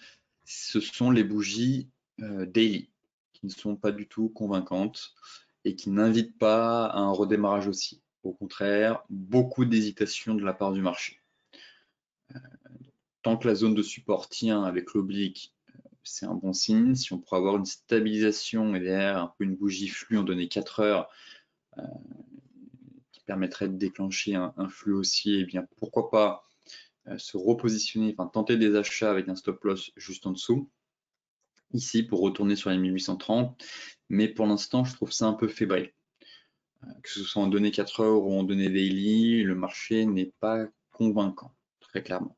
ce sont les bougies daily qui ne sont pas du tout convaincantes et qui n'invitent pas à un redémarrage aussi. Au contraire, beaucoup d'hésitation de la part du marché. Tant que la zone de support tient avec l'oblique, c'est un bon signe. Si on pourrait avoir une stabilisation et derrière un peu une bougie flux en données 4 heures qui permettrait de déclencher un flux haussier, eh bien pourquoi pas se repositionner, enfin tenter des achats avec un stop loss juste en dessous, ici pour retourner sur les 1830. Mais pour l'instant, je trouve ça un peu fébrile. Que ce soit en données 4 heures ou en données daily, le marché n'est pas convaincant, très clairement.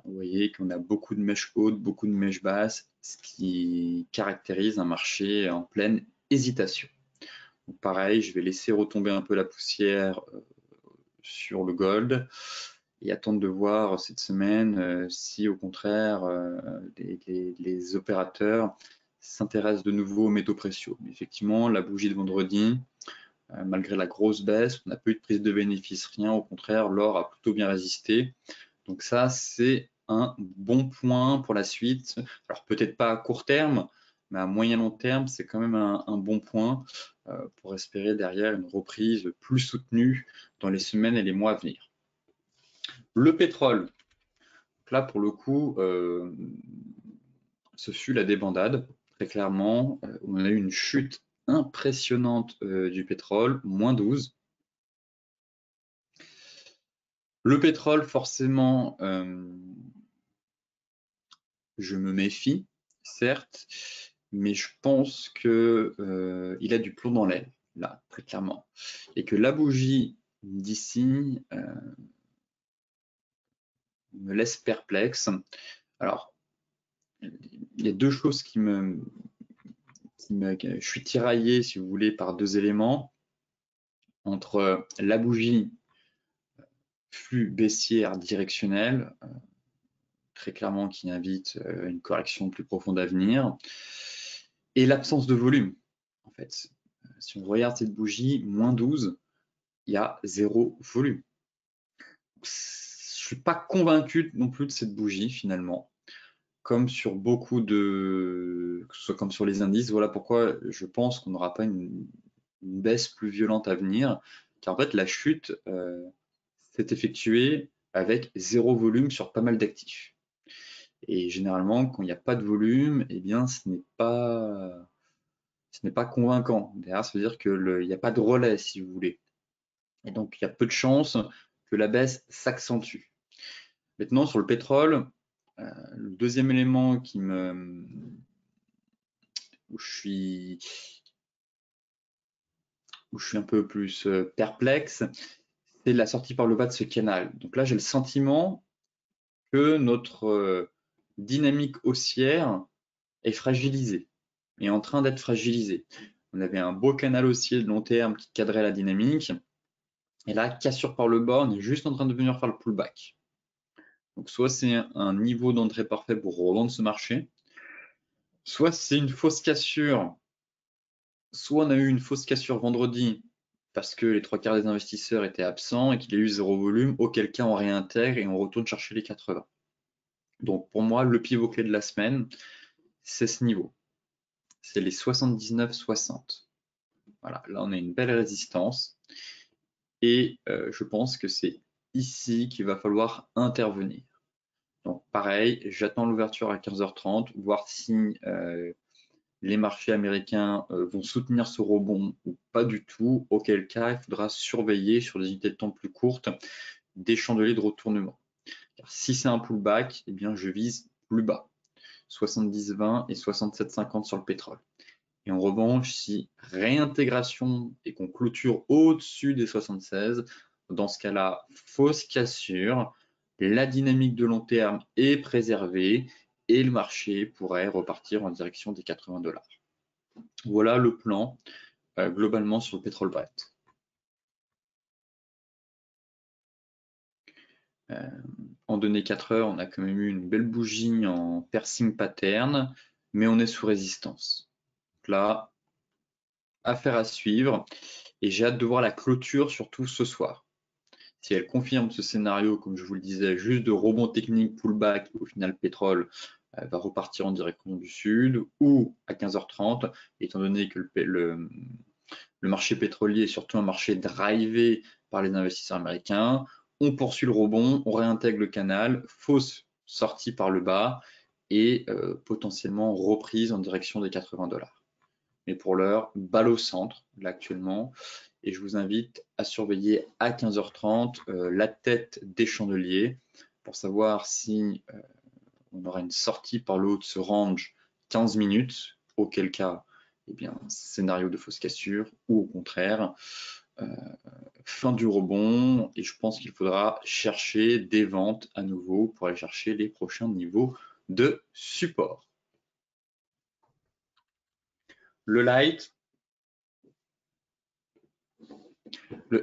Vous voyez qu'on a beaucoup de mèches hautes, beaucoup de mèches basses, ce qui caractérise un marché en pleine hésitation. Donc pareil, je vais laisser retomber un peu la poussière sur le gold et attendre de voir cette semaine si au contraire les opérateurs s'intéressent de nouveau aux métaux précieux. Mais effectivement, la bougie de vendredi, malgré la grosse baisse, on n'a pas eu de prise de bénéfice, rien. Au contraire, l'or a plutôt bien résisté. Donc ça, c'est un bon point pour la suite. Alors peut-être pas à court terme, mais à moyen long terme, c'est quand même un bon point pour espérer derrière une reprise plus soutenue dans les semaines et les mois à venir. Le pétrole, donc là pour le coup, ce fut la débandade, très clairement. On a eu une chute impressionnante du pétrole, moins 12. Le pétrole, forcément, je me méfie, certes, mais je pense qu'il a du plomb dans l'aile, là, très clairement. Et que la bougie d'ici me laisse perplexe. Alors, il y a deux choses qui je suis tiraillé, si vous voulez, par deux éléments, entre la bougie flux baissière directionnelle, très clairement qui invite une correction plus profonde à venir, et l'absence de volume. En fait, si on regarde cette bougie, moins 12, il y a zéro volume. Je suis pas convaincu non plus de cette bougie finalement, comme sur beaucoup que ce soit comme sur les indices. Voilà pourquoi je pense qu'on n'aura pas une baisse plus violente à venir, car en fait la chute s'est effectuée avec zéro volume sur pas mal d'actifs. Et généralement, quand il n'y a pas de volume, eh bien, ce n'est pas convaincant. Derrière, ça veut dire qu'il n'y a pas de relais, si vous voulez. Et donc, il y a peu de chances que la baisse s'accentue. Maintenant, sur le pétrole, le deuxième élément où je suis un peu plus perplexe, c'est la sortie par le bas de ce canal. Donc là, j'ai le sentiment que notre dynamique haussière est fragilisée, est en train d'être fragilisée. On avait un beau canal haussier de long terme qui cadrait la dynamique. Et là, cassure par le bas, on est juste en train de venir faire le pullback. Donc soit c'est un niveau d'entrée parfait pour revendre ce marché, soit c'est une fausse cassure. Soit on a eu une fausse cassure vendredi parce que les trois quarts des investisseurs étaient absents et qu'il y a eu zéro volume, auquel cas on réintègre et on retourne chercher les 80. Donc pour moi, le pivot clé de la semaine, c'est ce niveau. C'est les 79,60. Voilà, là on a une belle résistance et je pense que c'est ici qu'il va falloir intervenir. Donc pareil, j'attends l'ouverture à 15h30, voir si les marchés américains vont soutenir ce rebond ou pas du tout, auquel cas il faudra surveiller sur des unités de temps plus courtes des chandeliers de retournement. Car si c'est un pullback, eh bien je vise plus bas, 70,20 et 67,50 sur le pétrole. Et en revanche, si réintégration et qu'on clôture au-dessus des 76, dans ce cas-là, fausse cassure, la dynamique de long terme est préservée et le marché pourrait repartir en direction des 80 $. Voilà le plan globalement sur le pétrole Brent. En données 4 heures, on a quand même eu une belle bougie en piercing pattern, mais on est sous résistance. Donc là, affaire à suivre, et j'ai hâte de voir la clôture, surtout ce soir. Si elle confirme ce scénario, comme je vous le disais, juste de rebond technique, pullback, au final, pétrole va repartir en direction du sud, ou à 15h30, étant donné que le marché pétrolier est surtout un marché drivé par les investisseurs américains, on poursuit le rebond, on réintègre le canal, fausse sortie par le bas et potentiellement reprise en direction des 80 $. Mais pour l'heure, balle au centre, là actuellement, et je vous invite à surveiller à 15h30 la tête des chandeliers pour savoir si on aura une sortie par le haut de ce range 15 minutes, auquel cas, eh bien, scénario de fausse cassure, ou au contraire, fin du rebond, et je pense qu'il faudra chercher des ventes à nouveau pour aller chercher les prochains niveaux de support. Le light,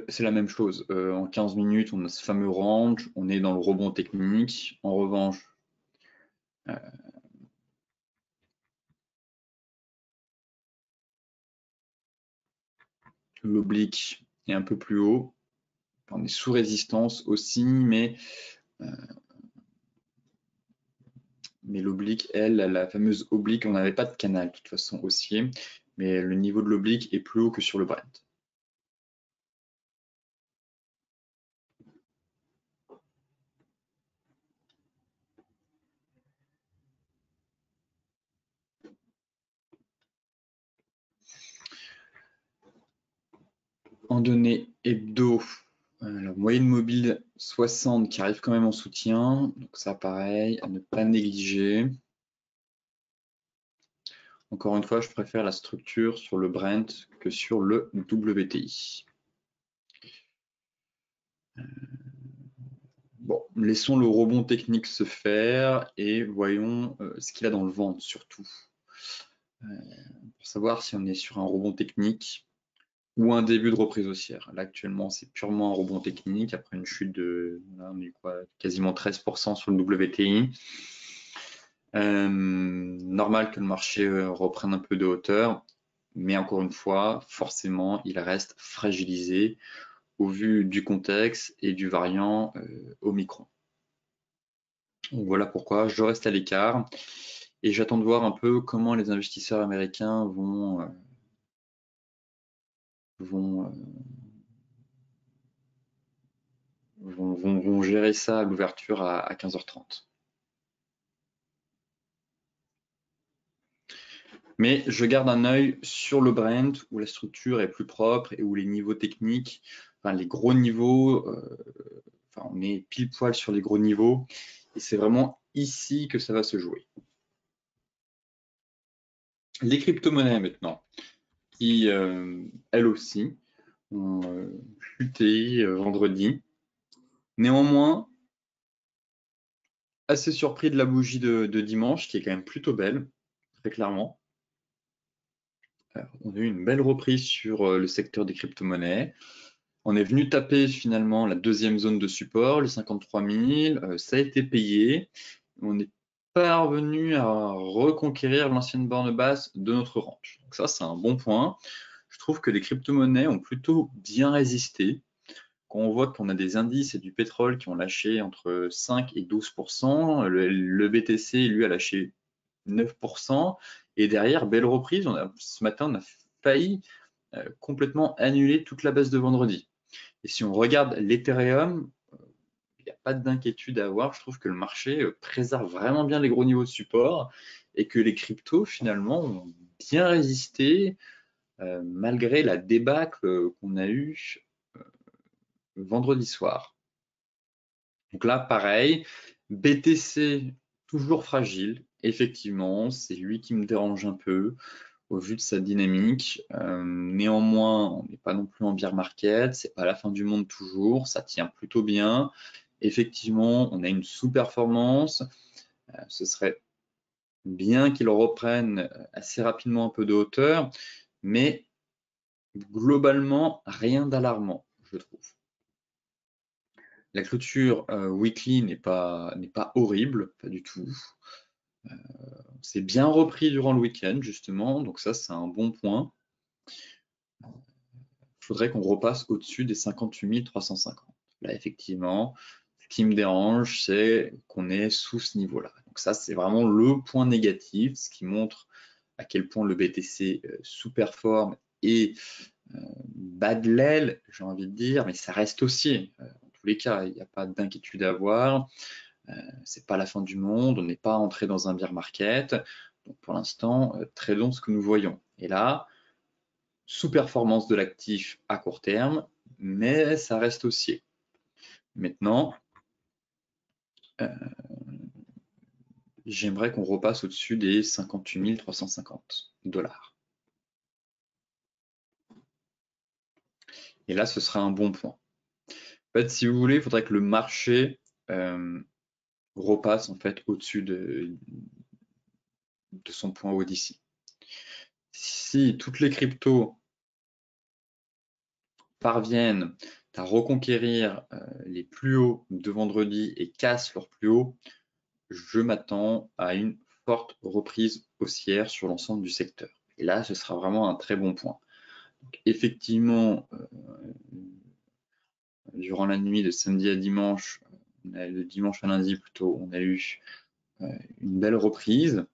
c'est la même chose. En 15 minutes, on a ce fameux range, on est dans le rebond technique. En revanche, l'oblique est un peu plus haut. On est sous résistance aussi, mais l'oblique, elle, la fameuse oblique, on n'avait pas de canal de toute façon haussier, mais le niveau de l'oblique est plus haut que sur le Brent. En données hebdo, la moyenne mobile 60 qui arrive quand même en soutien, donc ça pareil, à ne pas négliger. Encore une fois, je préfère la structure sur le Brent que sur le WTI. Bon, laissons le rebond technique se faire et voyons ce qu'il a dans le ventre surtout. pour savoir si on est sur un rebond technique ou un début de reprise haussière. Là, actuellement, c'est purement un rebond technique après une chute de, là, on est quoi, quasiment 13% sur le WTI. Normal que le marché reprenne un peu de hauteur, mais encore une fois, forcément, il reste fragilisé au vu du contexte et du variant Omicron. Donc voilà pourquoi je reste à l'écart et j'attends de voir un peu comment les investisseurs américains vont gérer ça à l'ouverture à 15h30. Mais je garde un œil sur le Brent où la structure est plus propre et où les niveaux techniques, enfin les gros niveaux, enfin on est pile poil sur les gros niveaux et c'est vraiment ici que ça va se jouer. Les crypto-monnaies maintenant, qui elles aussi ont chuté vendredi. Néanmoins, assez surpris de la bougie de dimanche qui est quand même plutôt belle, très clairement. On a eu une belle reprise sur le secteur des crypto-monnaies. On est venu taper finalement la deuxième zone de support, les 53 000. Ça a été payé. On n'est pas revenu à reconquérir l'ancienne borne basse de notre range. Donc ça, c'est un bon point. Je trouve que les crypto-monnaies ont plutôt bien résisté. Quand on voit qu'on a des indices et du pétrole qui ont lâché entre 5 et 12%, le BTC, lui, a lâché 9%. Et derrière, belle reprise. Ce matin, on a failli complètement annuler toute la baisse de vendredi. Et si on regarde l'Ethereum, il n'y a pas d'inquiétude à avoir. Je trouve que le marché préserve vraiment bien les gros niveaux de support et que les cryptos, finalement, ont bien résisté malgré la débâcle qu'on a eue vendredi soir. Donc là, pareil, BTC toujours fragile. Effectivement, c'est lui qui me dérange un peu au vu de sa dynamique. Néanmoins, on n'est pas non plus en bear market, c'est pas la fin du monde toujours, ça tient plutôt bien. Effectivement, on a une sous-performance. Ce serait bien qu'il reprenne assez rapidement un peu de hauteur, mais globalement, rien d'alarmant, je trouve. La clôture weekly n'est pas horrible, pas du tout. C'est bien repris durant le week-end, justement, donc ça, c'est un bon point. Il faudrait qu'on repasse au-dessus des 58 350. Là, effectivement, ce qui me dérange, c'est qu'on est sous ce niveau-là. Donc ça, c'est vraiment le point négatif, ce qui montre à quel point le BTC sous-performe et bat de l'aile, j'ai envie de dire, mais ça reste haussier. En tous les cas, il n'y a pas d'inquiétude à avoir. C'est pas la fin du monde, on n'est pas entré dans un bear market. Donc pour l'instant, tradons ce que nous voyons. Et là, sous-performance de l'actif à court terme, mais ça reste haussier. Maintenant, j'aimerais qu'on repasse au-dessus des 58 350 $. Et là, ce sera un bon point. En fait, si vous voulez, il faudrait que le marché repasse en fait au-dessus de son point haut d'ici. Si toutes les cryptos parviennent à reconquérir les plus hauts de vendredi et cassent leurs plus hauts, je m'attends à une forte reprise haussière sur l'ensemble du secteur. Et là, ce sera vraiment un très bon point. Donc, effectivement, durant la nuit de samedi à dimanche, de dimanche à lundi plutôt, on a eu une belle reprise.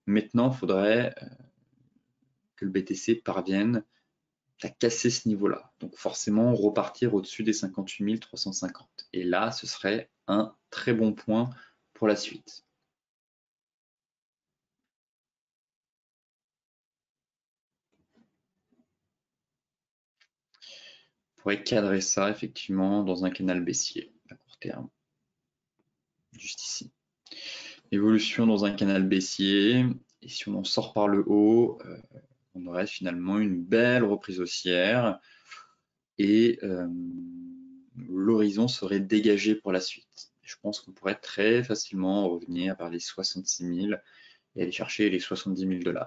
Maintenant, il faudrait que le BTC parvienne à casser ce niveau-là. Donc forcément, repartir au-dessus des 58 350. Et là, ce serait un très bon point pour la suite. On pourrait cadrer ça effectivement dans un canal baissier à court terme. Juste ici. Évolution dans un canal baissier. Et si on en sort par le haut, on aurait finalement une belle reprise haussière. Et l'horizon serait dégagé pour la suite. Je pense qu'on pourrait très facilement revenir vers les 66 000 et aller chercher les 70 000 $.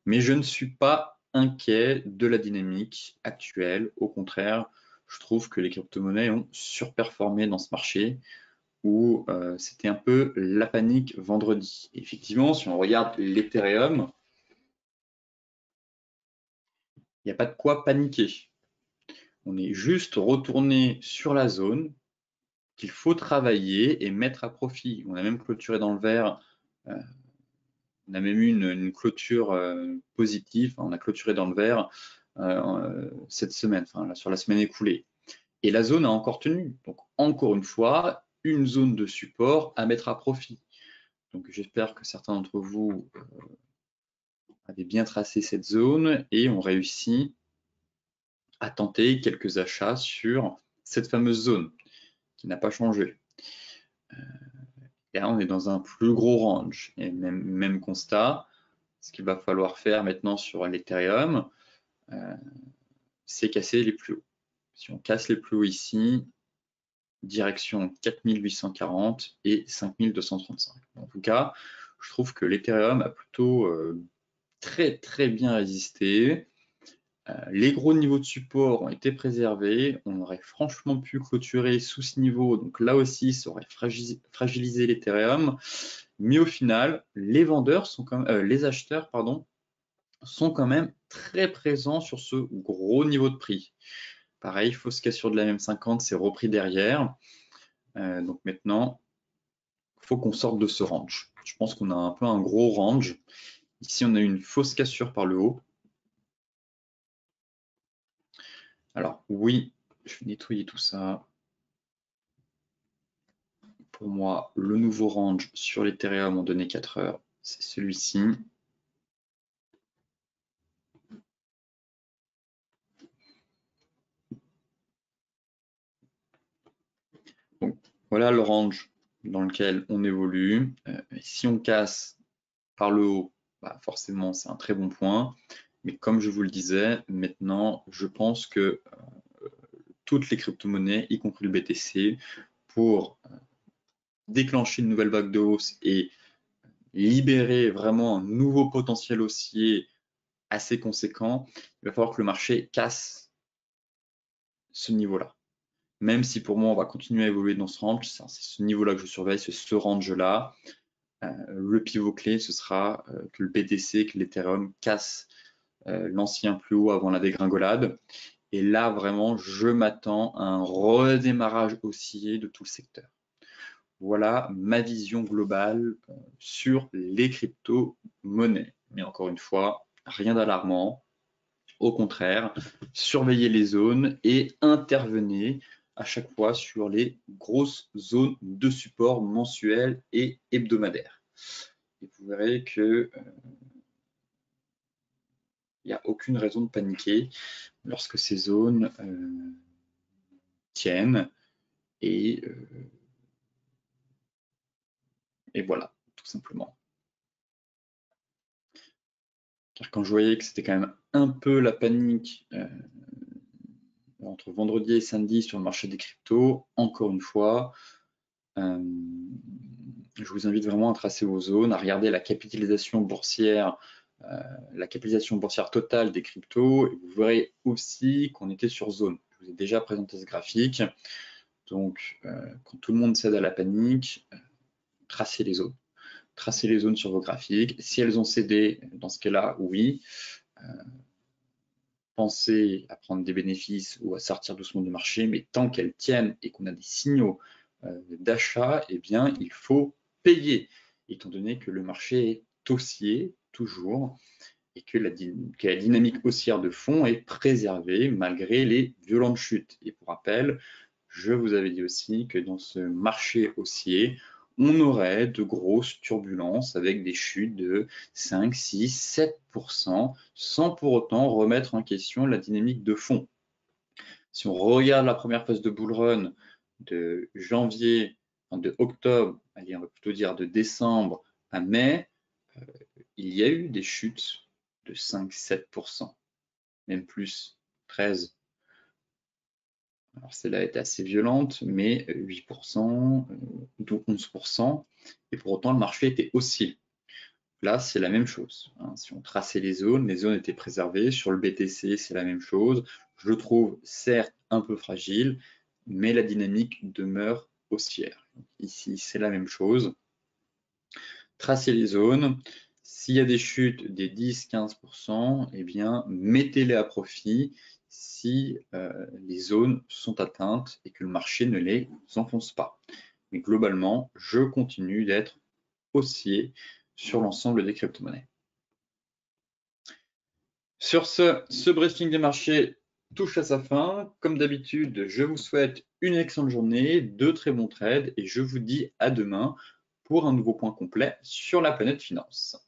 Mais je ne suis pas inquiet de la dynamique actuelle. Au contraire, je trouve que les crypto-monnaies ont surperformé dans ce marché où c'était un peu la panique vendredi. Et effectivement, si on regarde l'Ethereum, il n'y a pas de quoi paniquer. On est juste retourné sur la zone qu'il faut travailler et mettre à profit. On a même clôturé dans le vert, on a même eu une clôture positive, on a clôturé dans le vert cette semaine, enfin, sur la semaine écoulée. Et la zone a encore tenu. Donc encore une fois, une zone de support à mettre à profit. Donc j'espère que certains d'entre vous avaient bien tracé cette zone et ont réussi à tenter quelques achats sur cette fameuse zone qui n'a pas changé. Et là, on est dans un plus gros range. Et même constat, ce qu'il va falloir faire maintenant sur l'Ethereum, c'est casser les plus hauts. Si on casse les plus hauts ici, direction 4840 et 5235. En tout cas, je trouve que l'Ethereum a plutôt très bien résisté. Les gros niveaux de support ont été préservés. On aurait franchement pu clôturer sous ce niveau. Donc là aussi, ça aurait fragilisé l'Ethereum. Mais au final, les acheteurs, sont quand même très présents sur ce gros niveau de prix. Pareil, fausse cassure de la MM50, c'est repris derrière. Donc maintenant, il faut qu'on sorte de ce range. Je pense qu'on a un peu un gros range. Ici, on a une fausse cassure par le haut. Alors oui, je vais nettoyer tout ça. Pour moi, le nouveau range sur l'Ethereum en données 4 heures, c'est celui-ci. Donc, voilà le range dans lequel on évolue. Si on casse par le haut, bah forcément, c'est un très bon point. Mais comme je vous le disais, maintenant, je pense que toutes les crypto-monnaies, y compris le BTC, pour déclencher une nouvelle vague de hausse et libérer vraiment un nouveau potentiel haussier assez conséquent, il va falloir que le marché casse ce niveau-là. Même si pour moi, on va continuer à évoluer dans ce range, c'est ce niveau-là que je surveille, c'est ce range-là. Le pivot clé, ce sera que le BTC, que l'Ethereum casse l'ancien plus haut avant la dégringolade. Et là, vraiment, je m'attends à un redémarrage haussier de tout le secteur. Voilà ma vision globale sur les crypto-monnaies. Mais encore une fois, rien d'alarmant. Au contraire, surveillez les zones et intervenez à chaque fois sur les grosses zones de support mensuelles et hebdomadaires. Et vous verrez que il n'y a aucune raison de paniquer lorsque ces zones tiennent et voilà, tout simplement. Car quand je voyais que c'était quand même un peu la panique entre vendredi et samedi sur le marché des cryptos, encore une fois, je vous invite vraiment à tracer vos zones, à regarder la capitalisation boursière totale des cryptos, et vous verrez aussi qu'on était sur zone. Je vous ai déjà présenté ce graphique. Donc, quand tout le monde cède à la panique, tracez les zones. Tracez les zones sur vos graphiques. Si elles ont cédé, dans ce cas-là, oui. Pensez à prendre des bénéfices ou à sortir doucement du marché, mais tant qu'elles tiennent et qu'on a des signaux d'achat, eh bien, il faut payer, étant donné que le marché est haussier toujours et que la dynamique haussière de fond est préservée malgré les violentes chutes. Et pour rappel, je vous avais dit aussi que dans ce marché haussier, on aurait de grosses turbulences avec des chutes de 5, 6, 7%, sans pour autant remettre en question la dynamique de fond. Si on regarde la première phase de bull run de janvier, de octobre, allez, on va plutôt dire de décembre à mai, il y a eu des chutes de 5, 7%, même plus, 13%. Alors celle-là était assez violente, mais 8%, 11%, et pour autant le marché était haussier. Là, c'est la même chose, hein. Si on traçait les zones étaient préservées. Sur le BTC, c'est la même chose. Je le trouve certes un peu fragile, mais la dynamique demeure haussière. Ici, c'est la même chose. Tracer les zones. S'il y a des chutes des 10-15%, eh bien, mettez-les à profit si les zones sont atteintes et que le marché ne les enfonce pas. Mais globalement, je continue d'être haussier sur l'ensemble des crypto-monnaies. Sur ce briefing des marchés touche à sa fin. Comme d'habitude, je vous souhaite une excellente journée, de très bons trades et je vous dis à demain pour un nouveau point complet sur la planète finance.